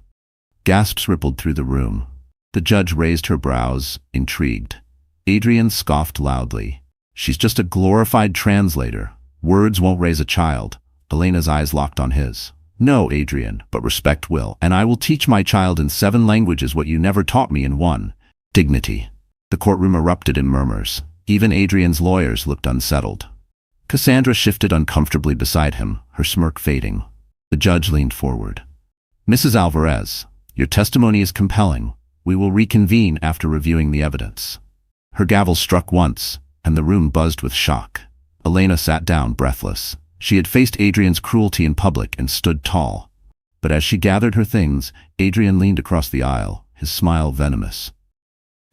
Gasps rippled through the room. The judge raised her brows, intrigued. Adrian scoffed loudly. "She's just a glorified translator. Words won't raise a child." Elena's eyes locked on his. "No, Adrian, but respect will, and I will teach my child in 7 languages what you never taught me in 1: dignity." The courtroom erupted in murmurs. Even Adrian's lawyers looked unsettled. Cassandra shifted uncomfortably beside him, her smirk fading. The judge leaned forward. "Mrs. Alvarez, your testimony is compelling. We will reconvene after reviewing the evidence." Her gavel struck once, and the room buzzed with shock. Elena sat down, breathless. She had faced Adrian's cruelty in public and stood tall. But as she gathered her things, Adrian leaned across the aisle, his smile venomous.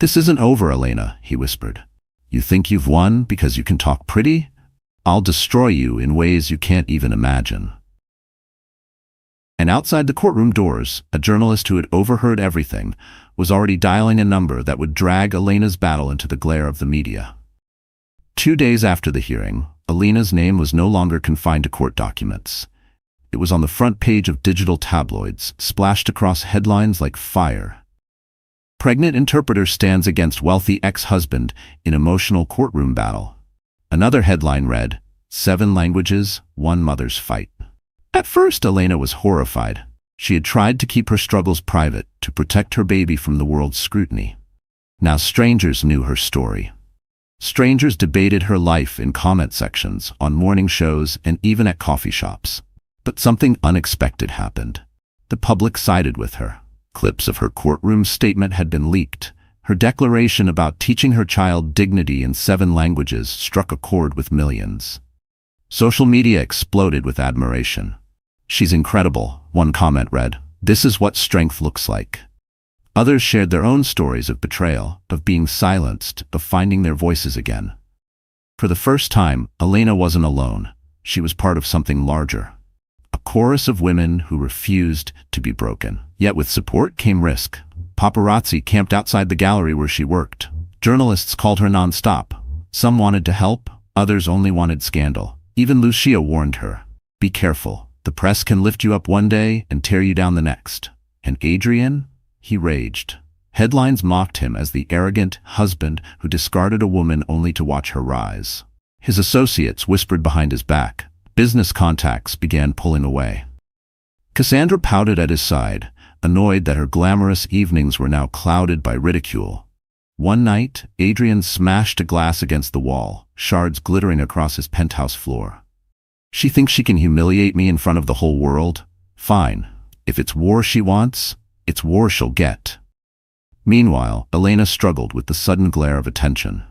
"This isn't over, Elena," he whispered. "You think you've won because you can talk pretty? I'll destroy you in ways you can't even imagine." And outside the courtroom doors, a journalist who had overheard everything was already dialing a number that would drag Elena's battle into the glare of the media. 2 days after the hearing, Elena's name was no longer confined to court documents. It was on the front page of digital tabloids, splashed across headlines like fire. "Pregnant interpreter stands against wealthy ex-husband in emotional courtroom battle." Another headline read, "7 languages, 1 mother's fight." At first, Elena was horrified. She had tried to keep her struggles private, to protect her baby from the world's scrutiny. Now strangers knew her story. Strangers debated her life in comment sections, on morning shows, and even at coffee shops. But something unexpected happened. The public sided with her. Clips of her courtroom statement had been leaked. Her declaration about teaching her child dignity in 7 languages struck a chord with millions. Social media exploded with admiration. "She's incredible," one comment read. "This is what strength looks like." Others shared their own stories of betrayal, of being silenced, of finding their voices again. For the first time, Elena wasn't alone. She was part of something larger. A chorus of women who refused to be broken. Yet with support came risk. Paparazzi camped outside the gallery where she worked. Journalists called her non-stop. Some wanted to help, others only wanted scandal. Even Lucia warned her, "Be careful. The press can lift you up one day and tear you down the next." And Adrian? He raged. Headlines mocked him as the arrogant husband who discarded a woman only to watch her rise. His associates whispered behind his back. Business contacts began pulling away. Cassandra pouted at his side, annoyed that her glamorous evenings were now clouded by ridicule. One night, Adrian smashed a glass against the wall, shards glittering across his penthouse floor. "She thinks she can humiliate me in front of the whole world? Fine. If it's war she wants, it's war she'll get." Meanwhile, Elena struggled with the sudden glare of attention.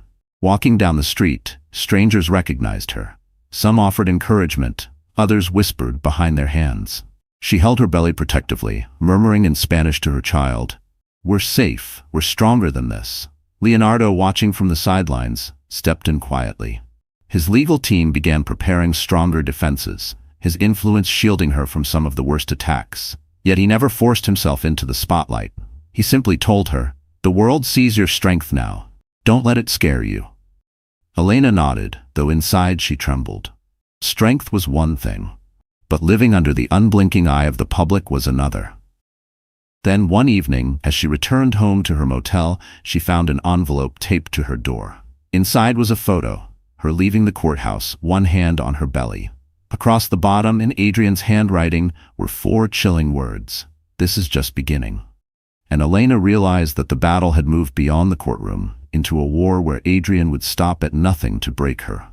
Walking down the street, strangers recognized her. Some offered encouragement, others whispered behind their hands. She held her belly protectively, murmuring in Spanish to her child, "We're safe, we're stronger than this." Leonardo, watching from the sidelines, stepped in quietly. His legal team began preparing stronger defenses, his influence shielding her from some of the worst attacks. Yet he never forced himself into the spotlight. He simply told her, "The world sees your strength now. Don't let it scare you." Elena nodded, though inside she trembled. Strength was one thing, but living under the unblinking eye of the public was another. Then one evening, as she returned home to her motel, she found an envelope taped to her door. Inside was a photo, her leaving the courthouse, one hand on her belly. Across the bottom, in Adrian's handwriting, were 4 chilling words: "This is just beginning." And Elena realized that the battle had moved beyond the courtroom, into a war where Adrian would stop at nothing to break her.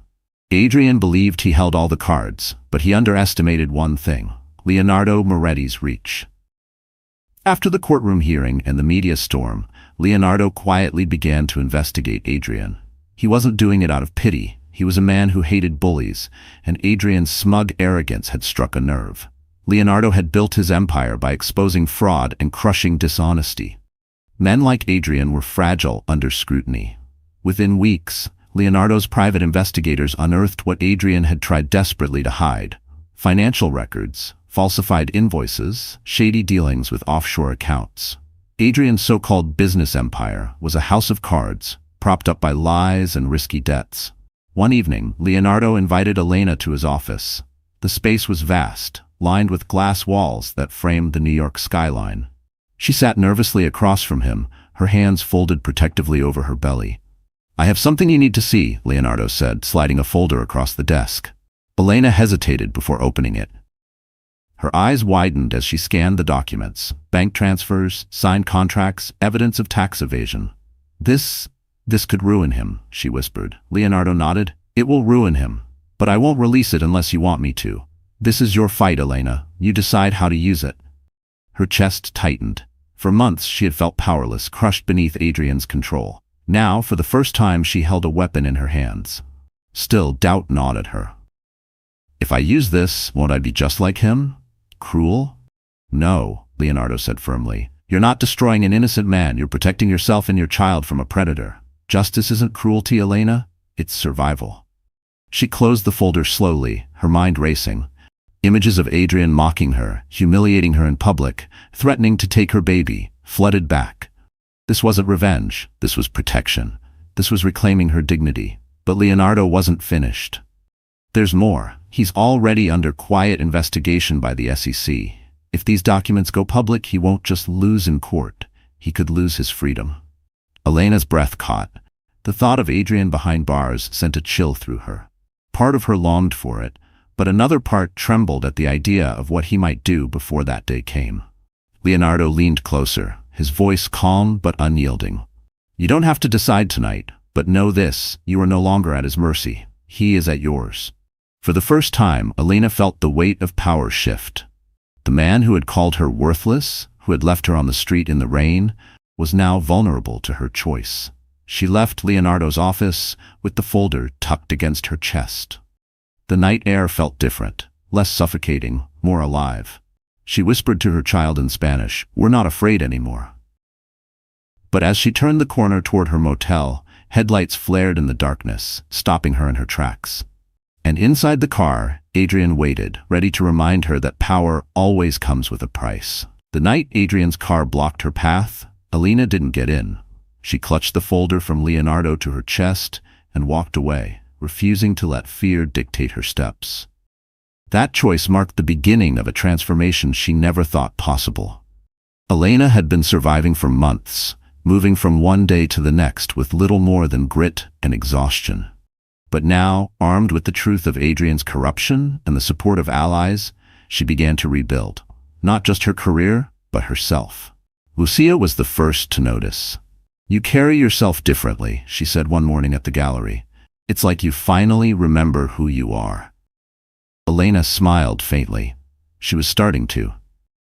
Adrian believed he held all the cards, but he underestimated one thing: Leonardo Moretti's reach. After the courtroom hearing and the media storm, Leonardo quietly began to investigate Adrian. He wasn't doing it out of pity. He was a man who hated bullies, and Adrian's smug arrogance had struck a nerve. Leonardo had built his empire by exposing fraud and crushing dishonesty. Men like Adrian were fragile under scrutiny. Within weeks, Leonardo's private investigators unearthed what Adrian had tried desperately to hide: financial records, falsified invoices, shady dealings with offshore accounts. Adrian's so-called business empire was a house of cards, propped up by lies and risky debts. One evening, Leonardo invited Elena to his office. The space was vast, lined with glass walls that framed the New York skyline. She sat nervously across from him, her hands folded protectively over her belly. "I have something you need to see," Leonardo said, sliding a folder across the desk. Elena hesitated before opening it. Her eyes widened as she scanned the documents: bank transfers, signed contracts, evidence of tax evasion. This could ruin him," she whispered. Leonardo nodded. "It will ruin him, but I won't release it unless you want me to. This is your fight, Elena. You decide how to use it." Her chest tightened. For months she had felt powerless, crushed beneath Adrian's control. Now, for the first time, she held a weapon in her hands. Still, doubt gnawed at her. "If I use this, won't I be just like him? Cruel?" "No," Leonardo said firmly. "You're not destroying an innocent man. You're protecting yourself and your child from a predator. Justice isn't cruelty, Elena. It's survival." She closed the folder slowly, her mind racing. Images of Adrian mocking her, humiliating her in public, threatening to take her baby, flooded back. This wasn't revenge. This was protection. This was reclaiming her dignity. But Leonardo wasn't finished. There's more. He's already under quiet investigation by the SEC. If these documents go public, he won't just lose in court. He could lose his freedom. Elena's breath caught. The thought of Adrian behind bars sent a chill through her. Part of her longed for it, but another part trembled at the idea of what he might do before that day came. Leonardo leaned closer, his voice calm but unyielding. "You don't have to decide tonight, but know this: you are no longer at his mercy. He is at yours." For the first time, Elena felt the weight of power shift. The man who had called her worthless, who had left her on the street in the rain, was now vulnerable to her choice. She left Leonardo's office with the folder tucked against her chest. The night air felt different, less suffocating, more alive. She whispered to her child in Spanish, "We're not afraid anymore." But as she turned the corner toward her motel, headlights flared in the darkness, stopping her in her tracks. And inside the car, Adrian waited, ready to remind her that power always comes with a price. The night Adrian's car blocked her path, Elena didn't get in. She clutched the folder from Leonardo to her chest and walked away, refusing to let fear dictate her steps. That choice marked the beginning of a transformation she never thought possible. Elena had been surviving for months, moving from one day to the next with little more than grit and exhaustion. But now, armed with the truth of Adrian's corruption and the support of allies, she began to rebuild. Not just her career, but herself. Lucia was the first to notice. "You carry yourself differently," she said one morning at the gallery. "It's like you finally remember who you are." Elena smiled faintly. She was starting to.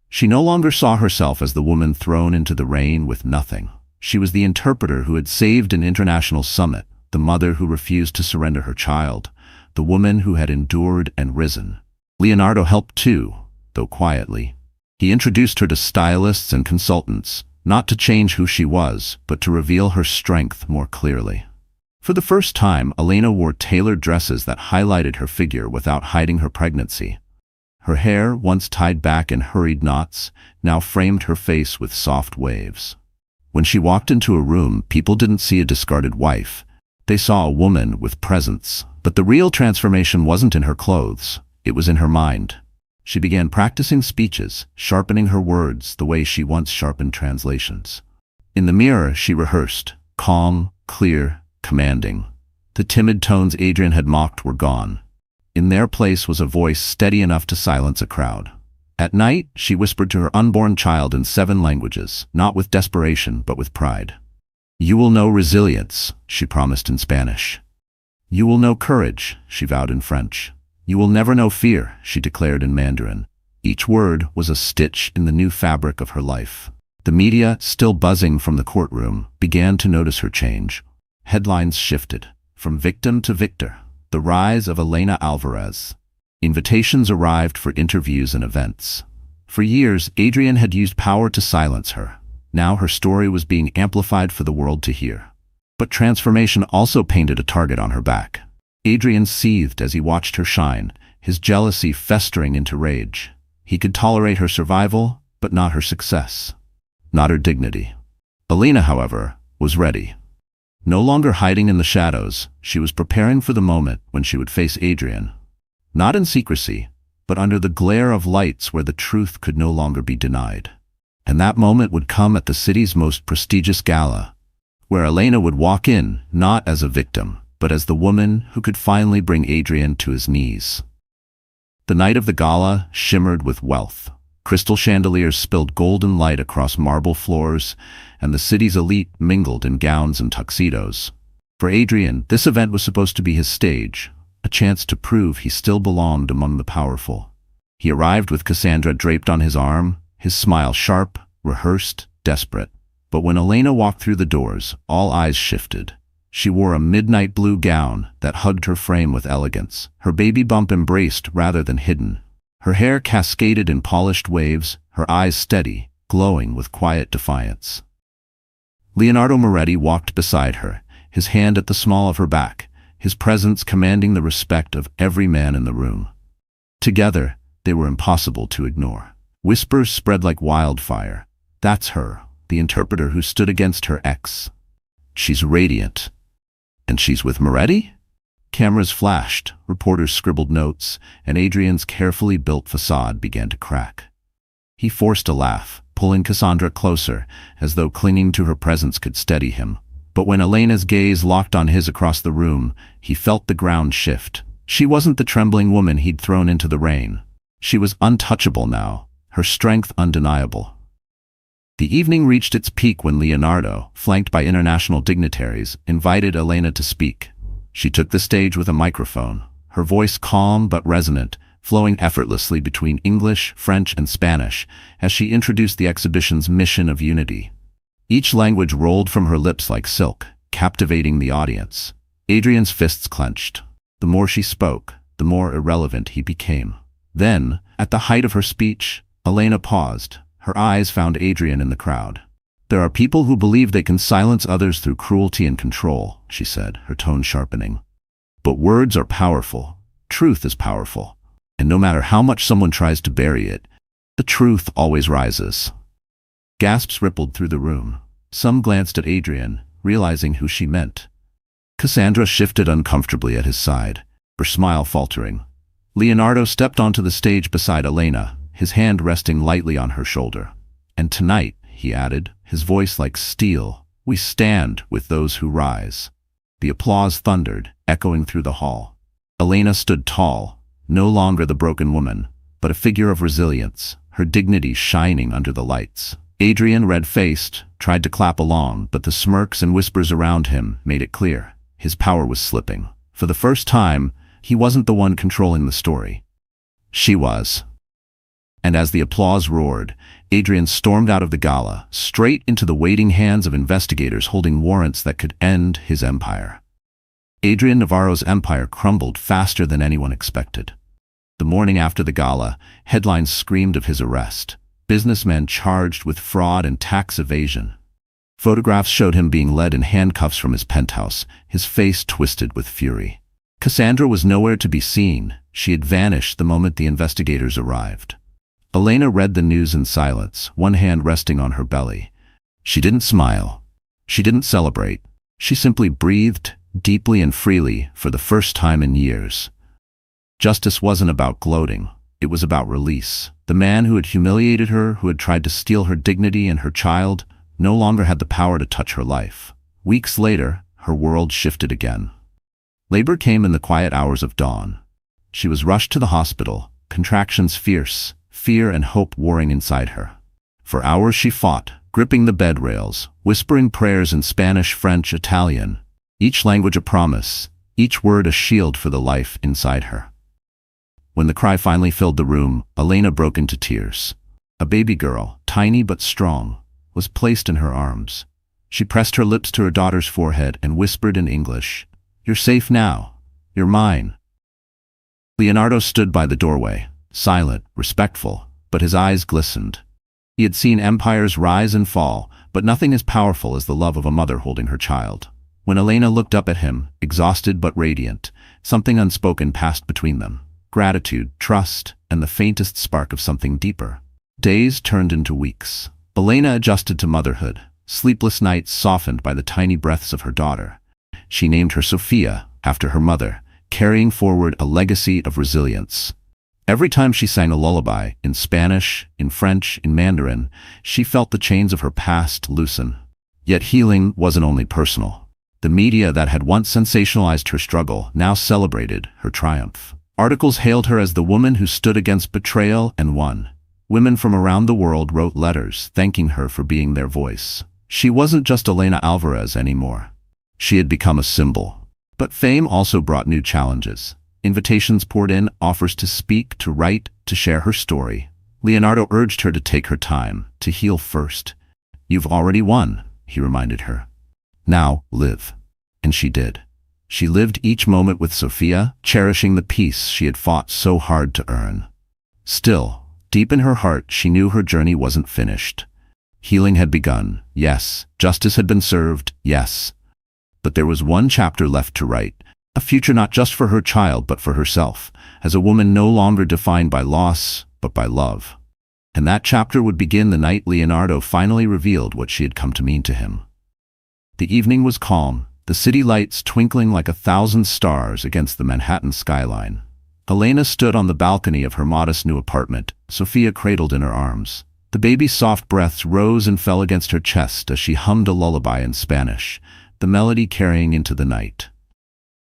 She no longer saw herself as the woman thrown into the rain with nothing. She was the interpreter who had saved an international summit, the mother who refused to surrender her child, the woman who had endured and risen. Leonardo helped too, though quietly. He introduced her to stylists and consultants, not to change who she was, but to reveal her strength more clearly. For the first time, Elena wore tailored dresses that highlighted her figure without hiding her pregnancy. Her hair, once tied back in hurried knots, now framed her face with soft waves. When she walked into a room, people didn't see a discarded wife. They saw a woman with presence. But the real transformation wasn't in her clothes. It was in her mind. She began practicing speeches, sharpening her words the way she once sharpened translations. In the mirror, she rehearsed, calm, clear, commanding. The timid tones Adrian had mocked were gone. In their place was a voice steady enough to silence a crowd. At night, she whispered to her unborn child in 7 languages, not with desperation, but with pride. "You will know resilience," she promised in Spanish. "You will know courage," she vowed in French. "You will never know fear," she declared in Mandarin. Each word was a stitch in the new fabric of her life. The media, still buzzing from the courtroom, began to notice her change. Headlines shifted. From victim to victor. The rise of Elena Alvarez. Invitations arrived for interviews and events. For years, Adrian had used power to silence her. Now her story was being amplified for the world to hear. But transformation also painted a target on her back. Adrian seethed as he watched her shine, his jealousy festering into rage. He could tolerate her survival, but not her success. Not her dignity. Elena, however, was ready. No longer hiding in the shadows, she was preparing for the moment when she would face Adrian. Not in secrecy, but under the glare of lights where the truth could no longer be denied. And that moment would come at the city's most prestigious gala, where Elena would walk in, not as a victim, but as the woman who could finally bring Adrian to his knees. The night of the gala shimmered with wealth. Crystal chandeliers spilled golden light across marble floors, and the city's elite mingled in gowns and tuxedos. For Adrian, this event was supposed to be his stage, a chance to prove he still belonged among the powerful. He arrived with Cassandra draped on his arm, his smile sharp, rehearsed, desperate. But when Elena walked through the doors, all eyes shifted. She wore a midnight blue gown that hugged her frame with elegance, her baby bump embraced rather than hidden. Her hair cascaded in polished waves, her eyes steady, glowing with quiet defiance. Leonardo Moretti walked beside her, his hand at the small of her back, his presence commanding the respect of every man in the room. Together, they were impossible to ignore. Whispers spread like wildfire. "That's her, the interpreter who stood against her ex. She's radiant. And she's with Moretti?" Cameras flashed, reporters scribbled notes, and Adrian's carefully built facade began to crack. He forced a laugh, pulling Cassandra closer, as though clinging to her presence could steady him. But when Elena's gaze locked on his across the room, he felt the ground shift. She wasn't the trembling woman he'd thrown into the rain. She was untouchable now, her strength undeniable. The evening reached its peak when Leonardo, flanked by international dignitaries, invited Elena to speak. She took the stage with a microphone, her voice calm but resonant, flowing effortlessly between English, French, and Spanish, as she introduced the exhibition's mission of unity. Each language rolled from her lips like silk, captivating the audience. Adrian's fists clenched. The more she spoke, the more irrelevant he became. Then, at the height of her speech, Elena paused. Her eyes found Adrian in the crowd. "There are people who believe they can silence others through cruelty and control," she said, her tone sharpening. "But words are powerful. Truth is powerful. And no matter how much someone tries to bury it, the truth always rises." Gasps rippled through the room. Some glanced at Adrian, realizing who she meant. Cassandra shifted uncomfortably at his side, her smile faltering. Leonardo stepped onto the stage beside Elena, his hand resting lightly on her shoulder. "And tonight," he added, his voice like steel, "we stand with those who rise." The applause thundered, echoing through the hall. Elena stood tall, no longer the broken woman, but a figure of resilience, her dignity shining under the lights. Adrian, red-faced, tried to clap along, but the smirks and whispers around him made it clear. His power was slipping. For the first time, he wasn't the one controlling the story. She was. And as the applause roared, Adrian stormed out of the gala, straight into the waiting hands of investigators holding warrants that could end his empire. Adrian Navarro's empire crumbled faster than anyone expected. The morning after the gala, headlines screamed of his arrest. Businessmen charged with fraud and tax evasion. Photographs showed him being led in handcuffs from his penthouse, his face twisted with fury. Cassandra was nowhere to be seen. She had vanished the moment the investigators arrived. Elena read the news in silence, one hand resting on her belly. She didn't smile. She didn't celebrate. She simply breathed, deeply and freely, for the first time in years. Justice wasn't about gloating. It was about release. The man who had humiliated her, who had tried to steal her dignity and her child, no longer had the power to touch her life. Weeks later, her world shifted again. Labor came in the quiet hours of dawn. She was rushed to the hospital, contractions fierce, fear and hope warring inside her. For hours she fought, gripping the bed rails, whispering prayers in Spanish, French, Italian, each language a promise, each word a shield for the life inside her. When the cry finally filled the room, Elena broke into tears. A baby girl, tiny but strong, was placed in her arms. She pressed her lips to her daughter's forehead and whispered in English, "You're safe now. You're mine." Leonardo stood by the doorway, silent, respectful, but his eyes glistened. He had seen empires rise and fall, but nothing as powerful as the love of a mother holding her child. When Elena looked up at him, exhausted but radiant, something unspoken passed between them. Gratitude, trust, and the faintest spark of something deeper. Days turned into weeks. Elena adjusted to motherhood, sleepless nights softened by the tiny breaths of her daughter. She named her Sophia, after her mother, carrying forward a legacy of resilience. Every time she sang a lullaby, in Spanish, in French, in Mandarin, she felt the chains of her past loosen. Yet healing wasn't only personal. The media that had once sensationalized her struggle now celebrated her triumph. Articles hailed her as the woman who stood against betrayal and won. Women from around the world wrote letters thanking her for being their voice. She wasn't just Elena Alvarez anymore. She had become a symbol. But fame also brought new challenges. Invitations poured in, offers to speak, to write, to share her story. Leonardo urged her to take her time, to heal first. "You've already won," he reminded her. "Now, live." And she did. She lived each moment with Sophia, cherishing the peace she had fought so hard to earn. Still, deep in her heart, she knew her journey wasn't finished. Healing had begun, yes. Justice had been served, yes. But there was one chapter left to write, a future not just for her child but for herself, as a woman no longer defined by loss but by love. And that chapter would begin the night Leonardo finally revealed what she had come to mean to him. The evening was calm, the city lights twinkling like 1,000 stars against the Manhattan skyline. Elena stood on the balcony of her modest new apartment, Sophia cradled in her arms. The baby's soft breaths rose and fell against her chest as she hummed a lullaby in Spanish, the melody carrying into the night.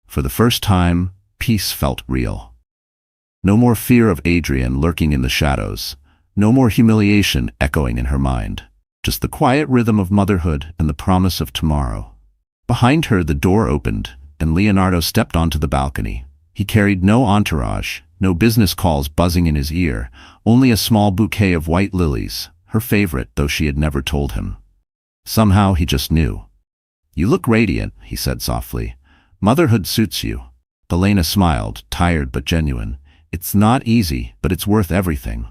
For the first time, peace felt real. No more fear of Adrian lurking in the shadows, no more humiliation echoing in her mind, just the quiet rhythm of motherhood and the promise of tomorrow. Behind her, the door opened, and Leonardo stepped onto the balcony. He carried no entourage, no business calls buzzing in his ear, only a small bouquet of white lilies, her favorite, though she had never told him. Somehow he just knew. "You look radiant," he said softly. "Motherhood suits you." Elena smiled, tired but genuine. "It's not easy, but it's worth everything."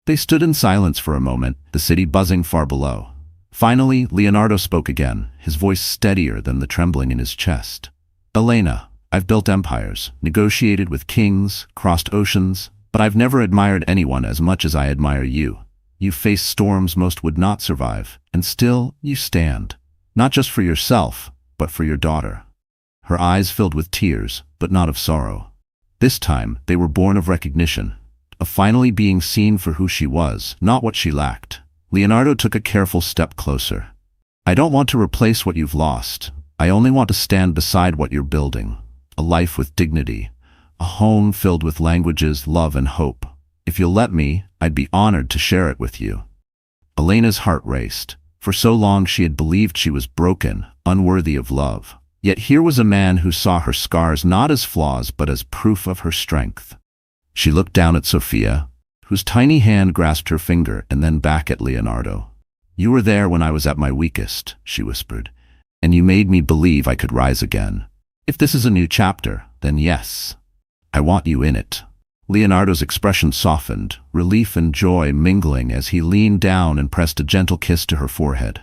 They stood in silence for a moment, the city buzzing far below. Finally, Leonardo spoke again, his voice steadier than the trembling in his chest. "Elena, I've built empires, negotiated with kings, crossed oceans, but I've never admired anyone as much as I admire you. You've faced storms most would not survive, and still you stand. Not just for yourself, but for your daughter." Her eyes filled with tears, but not of sorrow. This time, they were born of recognition, of finally being seen for who she was, not what she lacked. Leonardo took a careful step closer. "I don't want to replace what you've lost. I only want to stand beside what you're building. A life with dignity, a home filled with languages, love, and hope. If you'll let me, I'd be honored to share it with you." Elena's heart raced. For so long she had believed she was broken, unworthy of love. Yet here was a man who saw her scars not as flaws but as proof of her strength. She looked down at Sophia, whose tiny hand grasped her finger, and then back at Leonardo. "You were there when I was at my weakest," she whispered, "and you made me believe I could rise again. If this is a new chapter, then yes, I want you in it." Leonardo's expression softened, relief and joy mingling as he leaned down and pressed a gentle kiss to her forehead.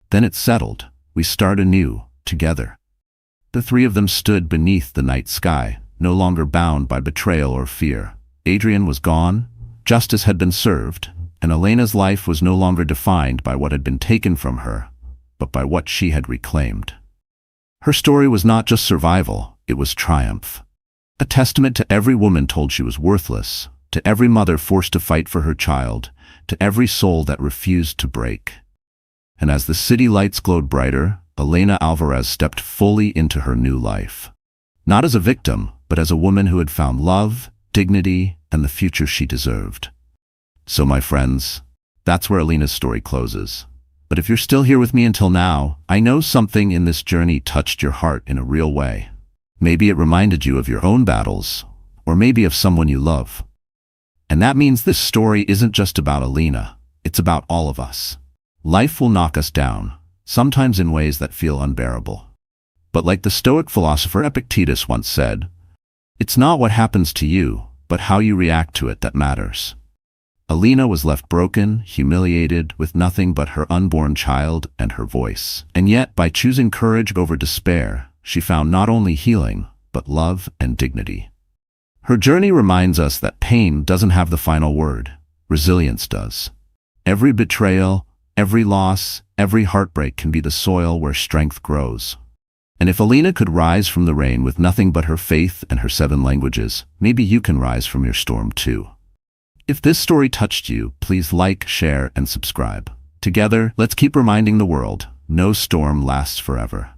Then it settled. We start anew, together. The three of them stood beneath the night sky, no longer bound by betrayal or fear. Adrian was gone, justice had been served, and Elena's life was no longer defined by what had been taken from her, but by what she had reclaimed. Her story was not just survival, it was triumph. A testament to every woman told she was worthless, to every mother forced to fight for her child, to every soul that refused to break. And as the city lights glowed brighter, Elena Alvarez stepped fully into her new life. Not as a victim, but as a woman who had found love, dignity, and the future she deserved. So my friends, that's where Elena's story closes. But if you're still here with me until now, I know something in this journey touched your heart in a real way. Maybe it reminded you of your own battles, or maybe of someone you love. And that means this story isn't just about Alina, it's about all of us. Life will knock us down, sometimes in ways that feel unbearable. But like the Stoic philosopher Epictetus once said, it's not what happens to you, but how you react to it that matters. Alina was left broken, humiliated, with nothing but her unborn child and her voice. And yet, by choosing courage over despair, she found not only healing, but love and dignity. Her journey reminds us that pain doesn't have the final word, resilience does. Every betrayal, every loss, every heartbreak can be the soil where strength grows. And if Alina could rise from the rain with nothing but her faith and her 7 languages, maybe you can rise from your storm too. If this story touched you, please like, share, and subscribe. Together, let's keep reminding the world, no storm lasts forever.